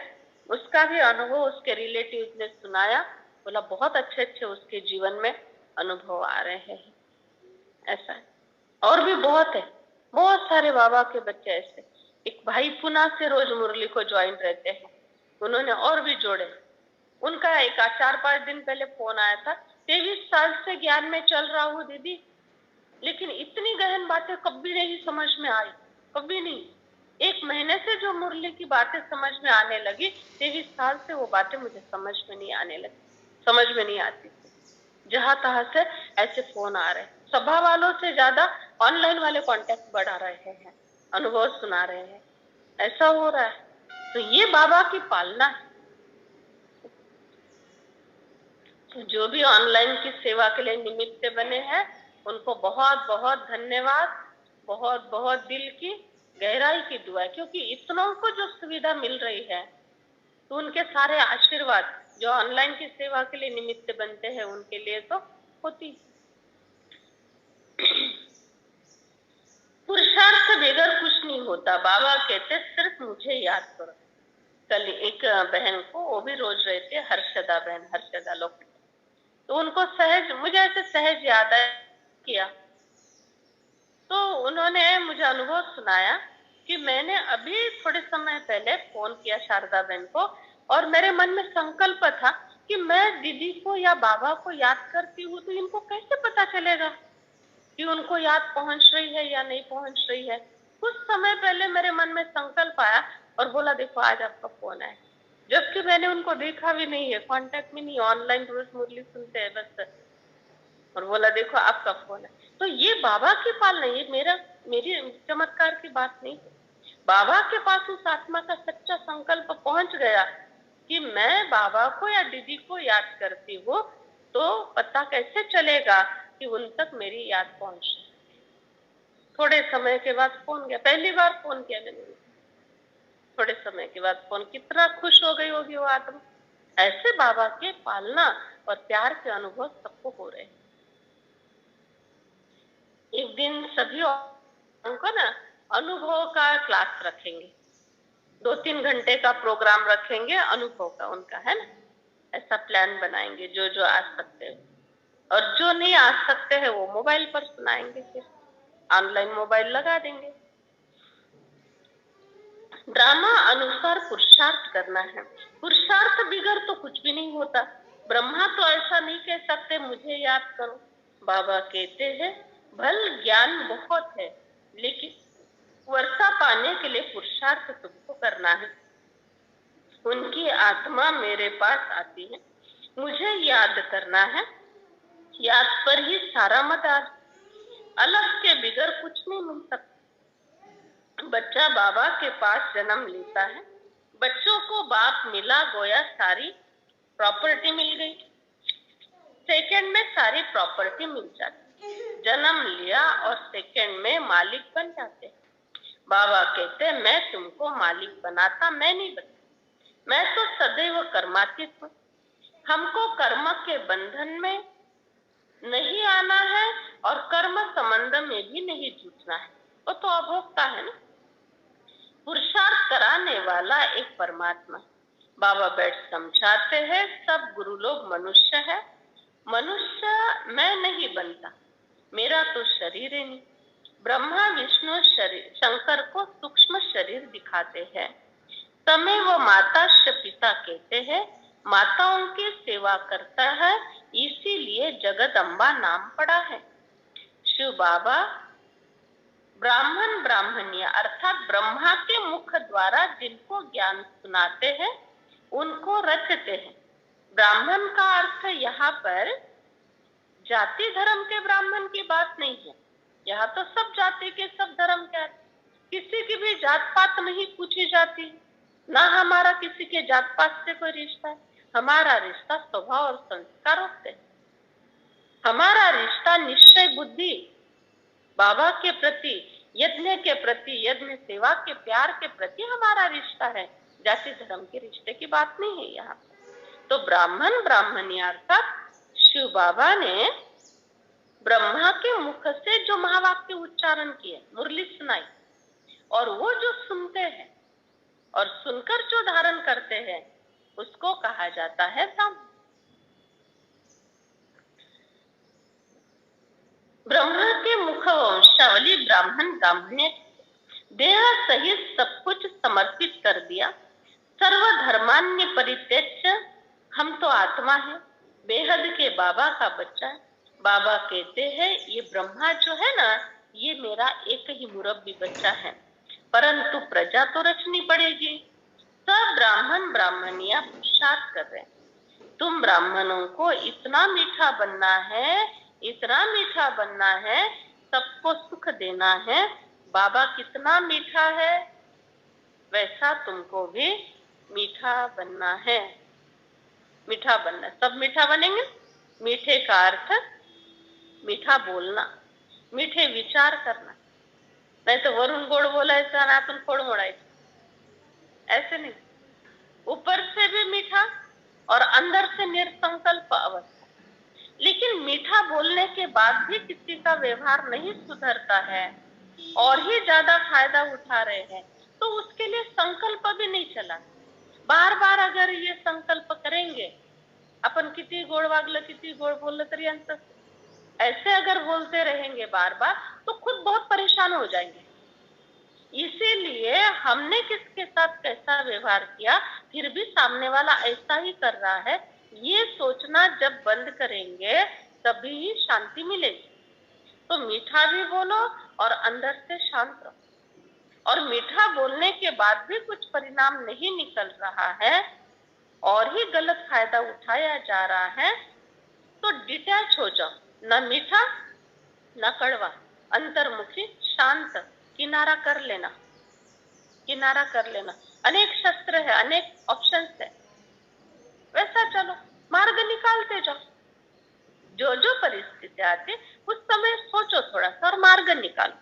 उसका भी अनुभव उसके रिलेटिव ने सुनाया, बोला बहुत अच्छे अच्छे उसके जीवन में अनुभव आ रहे हैं, ऐसा है। और भी बहुत है, बहुत सारे बाबा के बच्चे ऐसे। एक भाई पुणे से रोज मुरली को ज्वाइन रहते हैं, उन्होंने और भी जोड़े। उनका एक 4-5 दिन पहले फोन आया था, 23 साल से ज्ञान में चल रहा हूँ दीदी, लेकिन इतनी गहन बातें कभी नहीं समझ में आई, कभी नहीं। 1 महीने से जो मुरली की बातें समझ में आने लगी, 23 साल से वो बातें मुझे समझ में नहीं आने लगी, समझ में नहीं आती। जहां तहां से ऐसे फोन आ रहे हैं, सभा वालों से ज्यादा ऑनलाइन वाले कांटेक्ट बढ़ा रहे हैं, अनुभव सुना रहे हैं, ऐसा हो रहा है। तो ये बाबा की पालना है। तो जो भी ऑनलाइन की सेवा के लिए निमित्त बने हैं, उनको बहुत बहुत धन्यवाद, बहुत बहुत दिल की गहराई की दुआ, क्योंकि इतनों को जो सुविधा मिल रही है, तो उनके सारे आशीर्वाद जो ऑनलाइन की सेवा के लिए निमित्त बनते हैं उनके लिए तो होती। पुरुषार्थ बगैर कुछ नहीं होता। बाबा कहते सिर्फ मुझे याद करो। कल एक बहन को, वो भी रोज रहते, हर्षदा बहन, हर्षदा लोग, तो उनको सहज, मुझे ऐसे सहज याद किया, तो उन्होंने मुझे अनुभव सुनाया कि मैंने अभी थोड़े समय पहले फोन किया शारदा बहन को, और मेरे मन में संकल्प था कि मैं दीदी को या बाबा को याद करती हूँ, तो इनको कैसे पता चलेगा कि उनको याद पहुंच रही है या नहीं पहुंच रही है। कुछ समय पहले मेरे मन में संकल्प आया और बोला देखो आज आपका फोन है, जबकि मैंने उनको देखा भी नहीं है, कांटेक्ट में नहीं, ऑनलाइन रोज मुरली सुनते हैं बस, और बोला देखो आपका फोन है। तो ये बाबा की पालना, ये मेरी चमत्कार की बात नहीं है। बाबा के पास उस आत्मा का सच्चा संकल्प पहुंच गया कि मैं बाबा को या दीदी को याद करती हूँ, तो पता कैसे चलेगा कि उन तक मेरी याद पहुंच। थोड़े समय के बाद फोन किया, पहली बार फोन किया मैंने, थोड़े समय के बाद फोन, कितना खुश हो गई होगी वो आत्मा। ऐसे बाबा के पालना और प्यार के अनुभव सबको हो रहे हैं। एक दिन सभी को ना अनुभव का क्लास रखेंगे, 2-3 घंटे का प्रोग्राम रखेंगे अनुभव का उनका, है ना, ऐसा प्लान बनाएंगे। जो जो आ सकते हैं और जो नहीं आ सकते हैं वो मोबाइल पर सुनाएंगे, फिर ऑनलाइन मोबाइल लगा देंगे। ड्रामा अनुसार पुरुषार्थ करना है। पुरुषार्थ बिगड़ तो कुछ भी नहीं होता। ब्रह्मा तो ऐसा नहीं कह सकते मुझे याद करो। बाबा कहते हैं भल ज्ञान बहुत है, लेकिन वर्षा पाने के लिए पुरुषार्थ तुमको करना है। उनकी आत्मा मेरे पास आती है, मुझे याद करना है, याद पर ही सारा मदार, अलग के बिगड़ कुछ नहीं मिल सकता। बच्चा बाबा के पास जन्म लेता है, बच्चों को बाप मिला गोया सारी प्रॉपर्टी मिल गई, सेकंड में सारी प्रॉपर्टी मिल जाती। जन्म लिया और सेकंड में मालिक बन जाते। बाबा कहते मैं तुमको मालिक बनाता, मैं नहीं बनता, मैं तो सदैव कर्मातीत हूँ। हमको कर्म के बंधन में नहीं आना है और कर्म संबंध में भी नहीं जुटना है, वो तो अभोक्ता है ना। पुरुषार्थ कराने वाला एक परमात्मा। बाबा बैठ समझाते हैं सब गुरु लोग मनुष्य है, मनुष्य मैं नहीं बनता, मेरा तो शरीर ही नहीं। ब्रह्मा विष्णु शरीर शंकर को सूक्ष्म शरीर दिखाते हैं, समय वो माता पिता कहते हैं, माताओं की सेवा करता है, इसीलिए जगदम्बा नाम पड़ा है। शिव बाबा ब्राह्मण ब्राह्मणीय अर्थात ब्रह्मा के मुख द्वारा जिनको ज्ञान सुनाते हैं उनको रचते हैं। ब्राह्मण का अर्थ यहाँ पर जाति धर्म के ब्राह्मण की बात नहीं है, यहाँ तो सब जाति के सब धर्म के, किसी की भी जात पात नहीं पूछी जाती, ना हमारा किसी के जात पात से कोई रिश्ता है। हमारा रिश्ता स्वभाव और संस्कारों से, हमारा रिश्ता निश्चय बुद्धि बाबा के प्रति, यज्ञ के प्रति, यज्ञ सेवा के प्यार के प्रति हमारा रिश्ता है, जाति धर्म के रिश्ते की बात नहीं है यहाँ। तो ब्राह्मण ब्राह्मणी अर्थात शिव बाबा ने ब्रह्मा के मुख से जो महावाक्य उच्चारण किए, मुरली सुनाई, और वो जो सुनते हैं और सुनकर जो धारण करते हैं उसको कहा जाता है ब्राह्मण। ब्रह्मा के मुख वंशावली ब्राह्मण ब्राह्मण्य, देह सहित सब कुछ समर्पित कर दिया, सर्व धर्मान्य परित्यज्य, हम तो आत्मा है, बेहद के बाबा का बच्चा है। बाबा कहते हैं ये ब्रह्मा जो है ना, ये मेरा एक ही मुरब्बी बच्चा है, परंतु प्रजा तो रचनी पड़ेगी। सब ब्राह्मण ब्राह्मणियां पुरुषार्थ कर रहे हैं। तुम ब्राह्मणों को इतना मीठा बनना है, इतना मीठा बनना है, सबको सुख देना है। बाबा कितना मीठा है, वैसा तुमको भी मीठा बनना है। मीठा बनना, सब मीठा बनेंगे। मीठे का अर्थ मीठा बोलना, मीठे विचार करना। नहीं तो वरुण गोड बोलायचा ना तुम खोड मोडायचं, ऐसे नहीं। ऊपर से भी मीठा और अंदर से निरसंकल्प अवस्था। लेकिन मीठा बोलने के बाद भी किसी का व्यवहार नहीं सुधरता है और ही ज्यादा फायदा उठा रहे हैं, तो उसके लिए संकल्प भी नहीं चला। बार बार अगर ये संकल्प करेंगे, अपन किती गोड वागलं, किती गोड बोललं तरी अंत, ऐसे अगर बोलते रहेंगे बार बार, तो खुद बहुत परेशान हो जाएंगे। इसीलिए हमने किसके साथ कैसा व्यवहार किया, फिर भी सामने वाला ऐसा ही कर रहा है, ये सोचना जब बंद करेंगे तभी ही शांति मिलेगी। तो मीठा भी बोलो और अंदर से शांत रहो। और मीठा बोलने के बाद भी कुछ परिणाम नहीं निकल रहा है और ही गलत फायदा उठाया जा रहा है, तो डिटैच हो जाओ। न मीठा न कड़वा, अंतर्मुखी, शांत, किनारा कर लेना, किनारा कर लेना। अनेक शस्त्र है, अनेक ऑप्शंस है, वैसा चलो, मार्ग निकालते जाओ। जो जो परिस्थिति आती उस समय सोचो थोड़ा सा और मार्ग निकालो।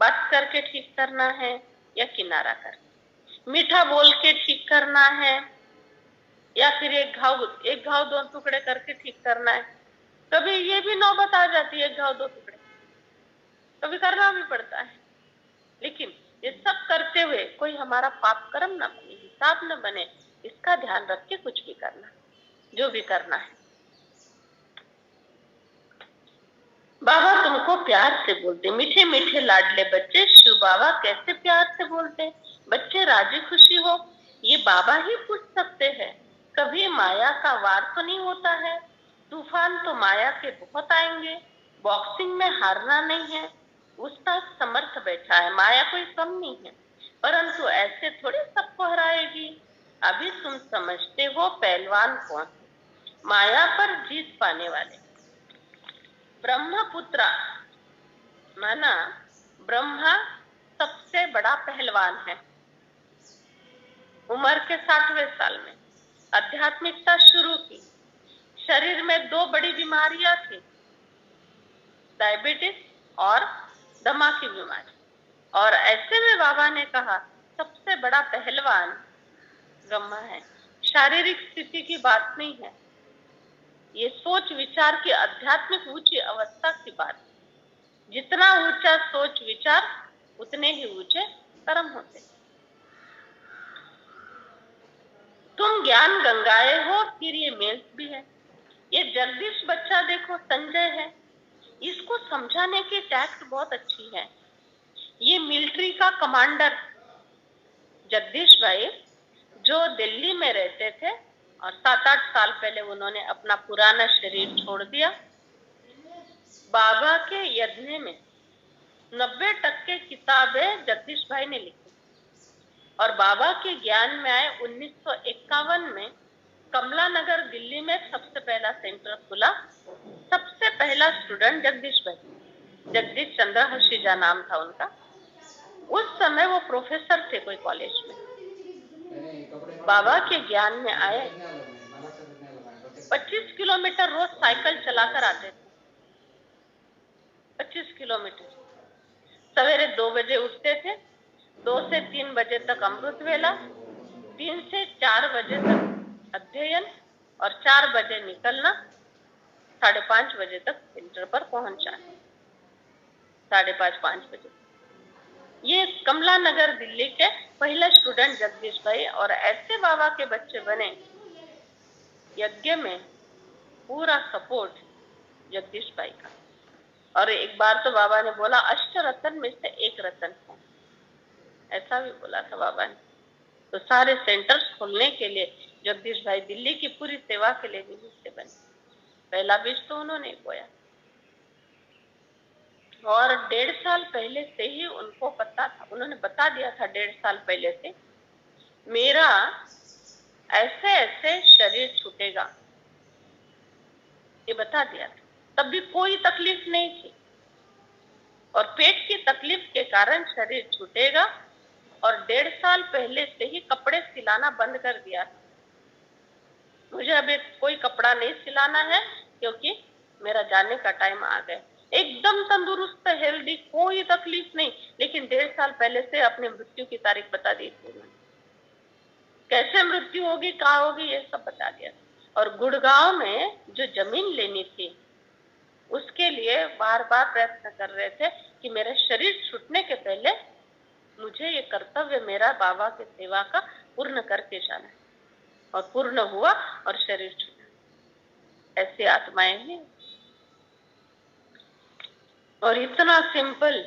बात करके ठीक करना है या किनारा कर, मीठा बोल के ठीक करना है या फिर एक घाव दो टुकड़े करके ठीक करना है। कभी ये भी नौबत आ जाती है, एक घाव दो टुकड़े, कभी करना भी पड़ता है। लेकिन ये सब करते हुए कोई हमारा पाप कर्म न बने, हिसाब न बने, इसका ध्यान रख के कुछ भी करना, जो भी करना है। बाबा तुमको प्यार से बोलते, मीठे मीठे लाडले बच्चे शिव बाबा कैसे प्यार से बोलते। बच्चे राजी खुशी हो, ये बाबा ही पूछ सकते हैं। कभी माया का वार तो नहीं होता है, तूफान तो माया के बहुत आएंगे, बॉक्सिंग में हारना नहीं है। उसका समर्थ बैठा है, माया कोई कम नहीं है, परंतु ऐसे थोड़े सबको हराएगी। अभी तुम समझते हो पहलवान कौन, माया पर जीत पाने वाले। ब्रह्मपुत्र माना ब्रह्मा सबसे बड़ा पहलवान है। उम्र के 60वें साल में आध्यात्मिकता शुरू की। शरीर में 2 बड़ी बीमारियां थी, डायबिटीज और दमा की बीमारी। और ऐसे में बाबा ने कहा सबसे बड़ा पहलवान ब्रह्मा है। शारीरिक स्थिति की बात नहीं है, ये सोच विचार की आध्यात्मिक ऊंची अवस्था की बात। जितना ऊंचा सोच विचार उतने ही ऊंचे कर्म होते। तुम ज्ञान गंगाए हो, फिर ये मेल्स भी है। ये जगदीश बच्चा देखो, संजय है, इसको समझाने की टैक्ट बहुत अच्छी है। ये मिलिट्री का कमांडर जगदीश भाई, जो दिल्ली में रहते थे और 7-8 साल पहले उन्होंने अपना पुराना शरीर छोड़ दिया। बाबा के यज्ञ में 90% किताबें जगदीश भाई ने लिखी और बाबा के ज्ञान में आए 1951 में कमला नगर दिल्ली में सबसे पहला सेंटर खुला। सबसे पहला स्टूडेंट जगदीश भाई, जगदीश चंद्र हर्षिजा नाम था उनका। उस समय वो प्रोफेसर थे कोई कॉलेज में। बाबा के ज्ञान में आए, 25 किलोमीटर रोज साइकिल चलाकर आते थे। 25 किलोमीटर। सवेरे 2 बजे उठते थे, 2 से 3 बजे तक अमृत वेला, 3 से 4 बजे तक अध्ययन और 4 बजे निकलना, 5:30 बजे तक सेंटर पर पहुंचना, 5:30-5 बजे। ये कमला नगर दिल्ली के पहले स्टूडेंट जगदीश भाई। और ऐसे बाबा के बच्चे बने। यज्ञ में पूरा सपोर्ट जगदीश भाई का। और एक बार तो बाबा ने बोला 8 रत्न में से 1 रत्न है, ऐसा भी बोला था बाबा ने। तो सारे सेंटर्स खोलने के लिए जगदीश भाई दिल्ली की पूरी सेवा के लिए भी हिस्से बने। पहला बीज तो उन्होंने बोया। और 1.5 साल पहले से ही उनको पता था, उन्होंने बता दिया था 1.5 साल पहले से, मेरा ऐसे ऐसे शरीर छूटेगा, ये बता दिया था। तब भी कोई तकलीफ नहीं थी, और पेट की तकलीफ के कारण शरीर छूटेगा, और 1.5 साल पहले से ही कपड़े सिलाना बंद कर दिया। मुझे अभी कोई कपड़ा नहीं सिलाना है, क्योंकि मेरा जाने का टाइम आ गया। एकदम तंदुरुस्त, हेल्दी, कोई तकलीफ नहीं, लेकिन 1.5 साल पहले से अपने मृत्यु की तारीख बता दी थी उन्होंने। कैसे मृत्यु होगी, कहाँ होगी, ये सब बता दिया। और गुड़गांव में जो जमीन लेनी थी, उसके लिए बार बार प्रयत्न कर रहे थे कि मेरा शरीर छूटने के पहले मुझे ये कर्तव्य मेरा बाबा की सेवा का पूर्ण करके जाना है। और पूर्ण हुआ और शरीर छूटा। ऐसी आत्माएं हैं। और इतना सिंपल,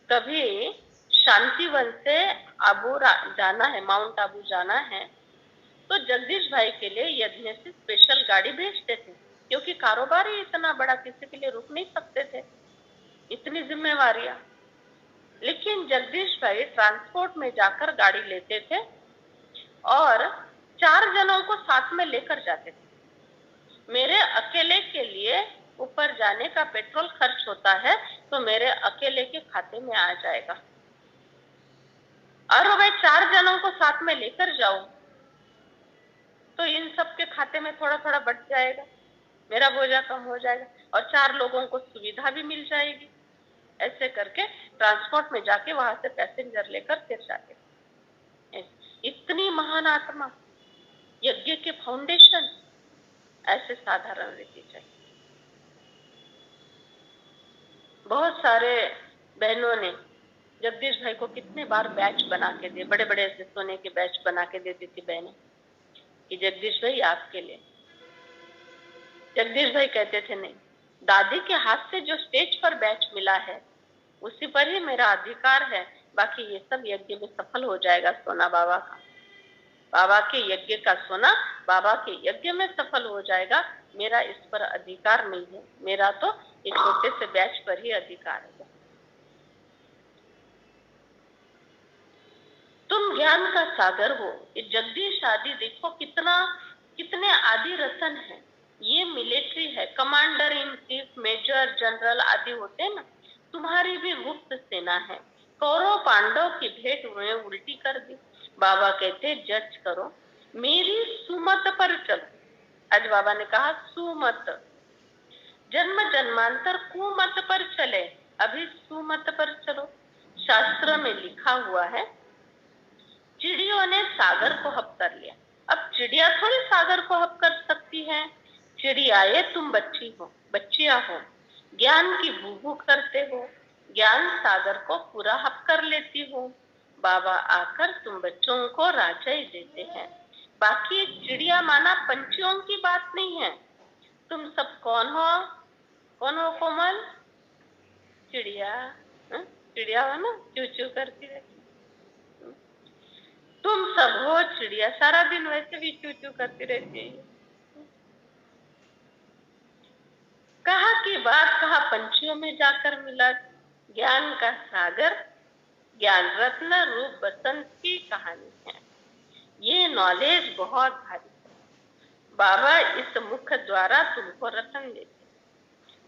कभी शांतिवन से आबू जाना है, माउंट आबू जाना है, तो जगदीश भाई के लिए यज्ञ से स्पेशल गाड़ी भेजते थे, क्योंकि कारोबार ही इतना बड़ा, किसी के लिए रुक नहीं सकते थे, इतनी जिम्मेवारियां। लेकिन जगदीश भाई ट्रांसपोर्ट में जाकर गाड़ी लेते थे और 4 जनों को साथ में लेकर जाते थे। मेरे अकेले के लिए ऊपर जाने का पेट्रोल खर्च होता है, तो मेरे अकेले के खाते में आ जाएगा। और मैं 4 जनों को साथ में लेकर जाऊं तो इन सब के खाते में थोड़ा थोड़ा बढ़ जाएगा, मेरा बोझा कम हो जाएगा, और 4 लोगों को सुविधा भी मिल जाएगी। ऐसे करके ट्रांसपोर्ट में जाके वहां से पैसेंजर लेकर फिर जाते। इतनी महान आत्मा, यज्ञ के फाउंडेशन ऐसे साधारण रहती चाहिए। बहुत सारे बहनों ने जगदीश भाई को कितने बार बैच बना के दिए, बड़े बड़े ऐसे सोने के बैच बना के देती थी बहनें कि जगदीश भाई आपके लिए। जगदीश भाई कहते थे नहीं, दादी के हाथ से जो स्टेज पर बैच मिला है उसी पर ही मेरा अधिकार है, बाकी ये सब यज्ञ में सफल हो जाएगा सोना बाबा का, बाबा के यज्ञ का सोना बाबा के यज्ञ में सफल हो जाएगा, मेरा इस पर अधिकार नहीं है, मेरा तो इस छोटे से बैच पर ही अधिकार है। तुम ज्ञान का सागर हो। ये जगदीश आदि देखो कितने आदि रतन है। ये मिलिट्री है, commander in chief, major, general आदि होते हैं ना, तुम्हारी भी गुप्त सेना है। कौरव पांडव की भेंट उन्हें उल्टी कर दी। बाबा कहते जज करो, मेरी सुमत पर चलो। आज बाबा ने कहा सुमत, जन्म जन्मांतर कुमत पर चले, अभी सुमत पर चलो। शास्त्र में लिखा हुआ है, चिड़ियों ने सागर को हप कर लिया। अब चिड़िया थोड़ी सागर को हप कर सकती है। चिड़ियाए तुम बच्ची हो, बच्चियां हो, ज्ञान की भूभू करते हो, ज्ञान सागर को पूरा हप कर लेती हो। बाबा आकर तुम बच्चों को राजाई देते हैं। बाकी चिड़िया माना पंछियों की बात नहीं है। तुम सब कौन हो कोमल? चिड़िया। चिड़िया हो ना, चू चू करती रहती। तुम सब हो चिड़िया, सारा दिन वैसे भी चू चू करती रहती है। कहा की बात कहा पंछियों में जाकर मिला। ज्ञान का सागर, ज्ञान रत्न रूप बसंत की कहानी है। ये नॉलेज बहुत भारी है। बाबा इस मुख द्वारा तुमको रतन देते।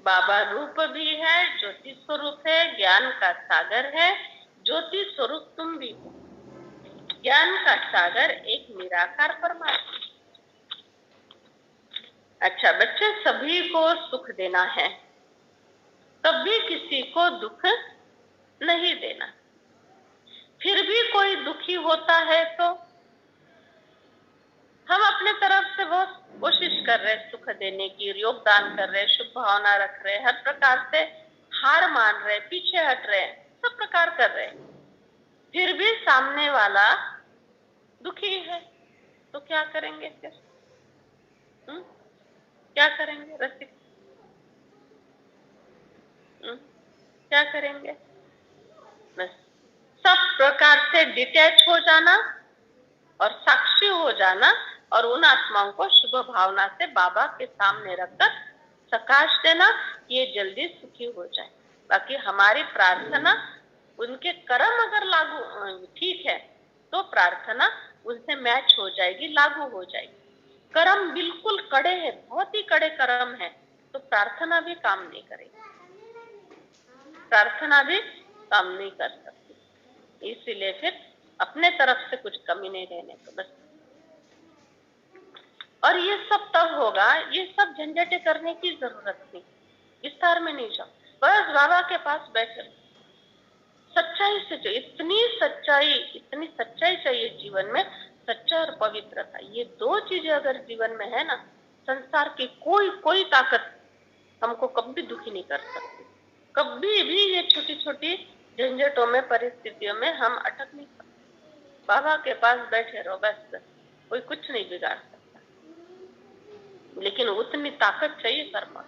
बाबा रूप भी है, ज्योति स्वरूप है, ज्ञान का सागर है, ज्योति स्वरूप तुम भी हो। ज्ञान का सागर एक निराकार परमात्मा। अच्छा बच्चे, सभी को सुख देना है, कभी किसी को दुख नहीं देना। फिर भी कोई दुखी होता है तो हम अपने तरफ से बहुत कोशिश कर रहे हैं सुख देने की, योगदान कर रहे हैं, शुभ भावना रख रहे हैं, हर प्रकार से हार मान रहे, पीछे हट रहे, सब प्रकार कर रहे हैं। फिर भी सामने वाला दुखी है तो क्या करेंगे फिर? क्या करेंगे रसिक? क्या करेंगे? बस सब प्रकार से डिटैच हो जाना और साक्षी हो जाना, और उन आत्माओं को शुभ भावना से बाबा के सामने रखकर प्रकाश देना, ये जल्दी सुखी हो जाए। बाकी हमारी प्रार्थना, उनके कर्म अगर लागू ठीक है तो प्रार्थना उनसे मैच हो जाएगी, लागू हो जाएगी। कर्म बिल्कुल कड़े हैं, बहुत ही कड़े कर्म है, तो प्रार्थना भी काम नहीं करेगी, प्रार्थना भी काम नहीं कर सकती। इसीलिए फिर अपने तरफ से कुछ कमी नहीं रहने को बस। और ये सब तब होगा, ये सब झंझटें करने की जरूरत नहीं, विस्तार में नहीं जाओ, बस बाबा के पास बैठे, सच्चाई से चाहिए, इतनी सच्चाई चाहिए जीवन में, सच्चा और पवित्रता। ये दो चीजें अगर जीवन में है ना, संसार की कोई ताकत हमको कभी दुखी नहीं कर सकती। कभी भी ये छोटी छोटी झंझटों में, परिस्थितियों में हम अटक नहीं सकते। बाबा के पास बैठे रहो बस, कोई कुछ नहीं बिगाड़ सकता, लेकिन उतनी ताकत चाहिए कर्म।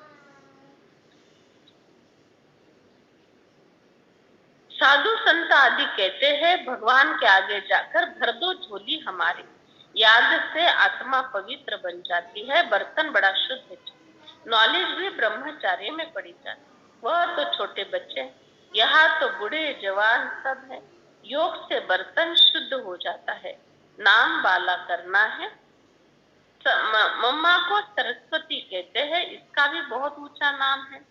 साधु संत आदि कहते हैं, भगवान के आगे जाकर भर दो झोली हमारी, याद से आत्मा पवित्र बन जाती है, बर्तन बड़ा शुद्ध है। नॉलेज भी ब्रह्मचार्य में पड़ी जाती, वह तो छोटे बच्चे, यहाँ तो बूढ़े जवान सब है। योग से बर्तन शुद्ध हो जाता है, नाम बाला करना है। मम्मा को सरस्वती कहते हैं, इसका भी बहुत ऊंचा नाम है।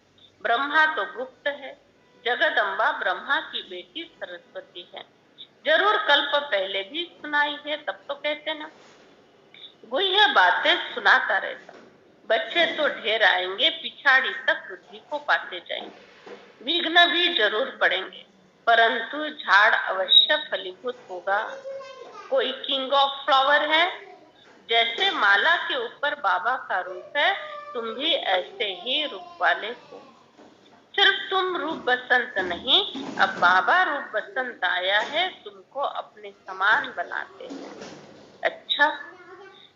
ब्रह्मा तो गुप्त है, जगदम्बा ब्रह्मा की बेटी सरस्वती है। जरूर कल्प पहले भी सुनाई है, तब तो कहते ना, गुह्य बातें सुनाता रहता। बच्चे तो ढेर आएंगे, पिछाड़ी तक बुद्धि को पाते जाएंगे। विघ्न भी जरूर पड़ेंगे, परंतु झाड़ अवश्य फलीभूत होगा। कोई किंग ऑफ फ्लावर है, जैसे माला के ऊपर बाबा का रूप है, तुम भी ऐसे ही रूप वाले हो। सिर्फ तुम रूप बसंत नहीं, अब बाबा रूप बसंत आया है, तुमको अपने समान बनाते हैं। अच्छा,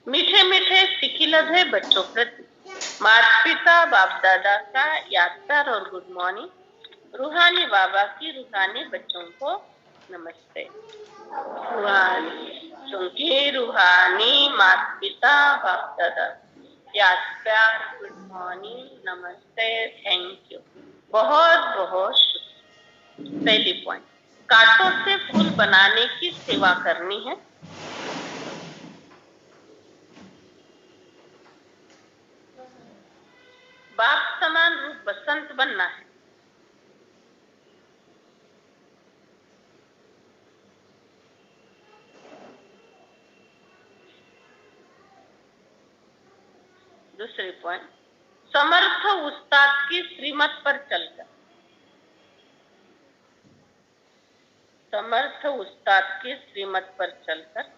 मीठे मीठे सिखिलत है बच्चों प्रति, माता पिता बाप दादा का यादगार और गुड मॉर्निंग। रूहानी बाबा की रूहानी बच्चों को नमस्ते। रूहानी रूहानी माता पिता बाप दादा, याद प्यार, गुड मॉर्निंग, नमस्ते, थैंक यू, बहुत बहुत शुक्रिया। पहली पॉइंट, कांटों से फूल बनाने की सेवा करनी है। बाप समान रूप बसंत बनना है। दूसरी पॉइंट, समर्थ उस्ताद की श्रीमत पर चलकर, समर्थ उस्ताद की श्रीमत पर चलकर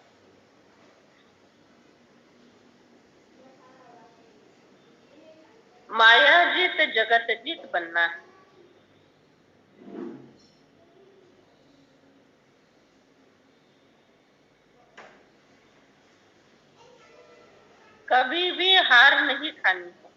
माया जीत जगत जीत बनना है। कभी भी हार नहीं खानी है।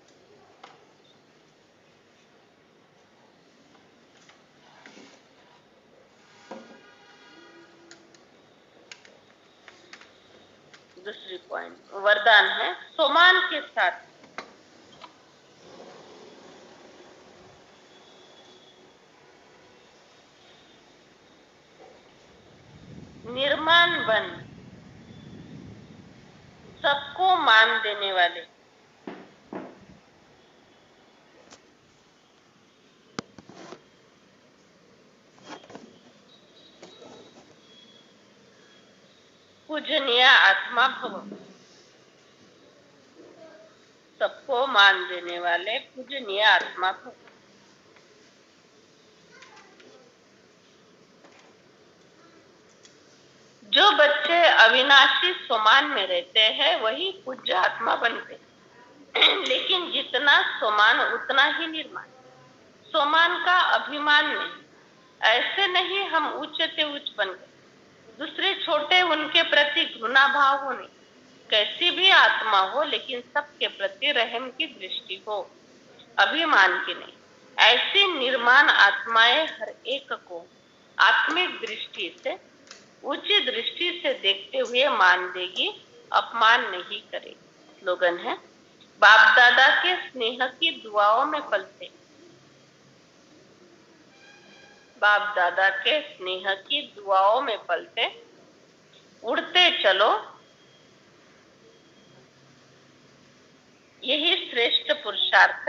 दूसरी पॉइंट, वरदान है, सोमान के साथ निर्माण बन, सबको मान देने वाले, पूजनीय आत्मा भव, सबको मान देने वाले पूजनीय आत्मा भव। जो बच्चे अविनाशी सोमान में रहते हैं वही पूज्य आत्मा बनते, लेकिन जितना सोमान उतना ही निर्माण। सोमान का अभिमान नहीं, ऐसे नहीं हम उच्च से उच्च बन गए, दूसरे छोटे उनके प्रति घृणा भाव हो नहीं। कैसी भी आत्मा हो, लेकिन सबके प्रति रहम की दृष्टि हो, अभिमान की नहीं। ऐसी निर्माण आत्माएं हर एक को आत्मिक दृष्टि से, उचित दृष्टि से देखते हुए मान देगी, अपमान नहीं करेगी। स्लोगन है, बाप दादा के स्नेह की दुआओं में पलते, बाप दादा के स्नेह की दुआओं में पलते, उड़ते चलो, यही श्रेष्ठ पुरुषार्थ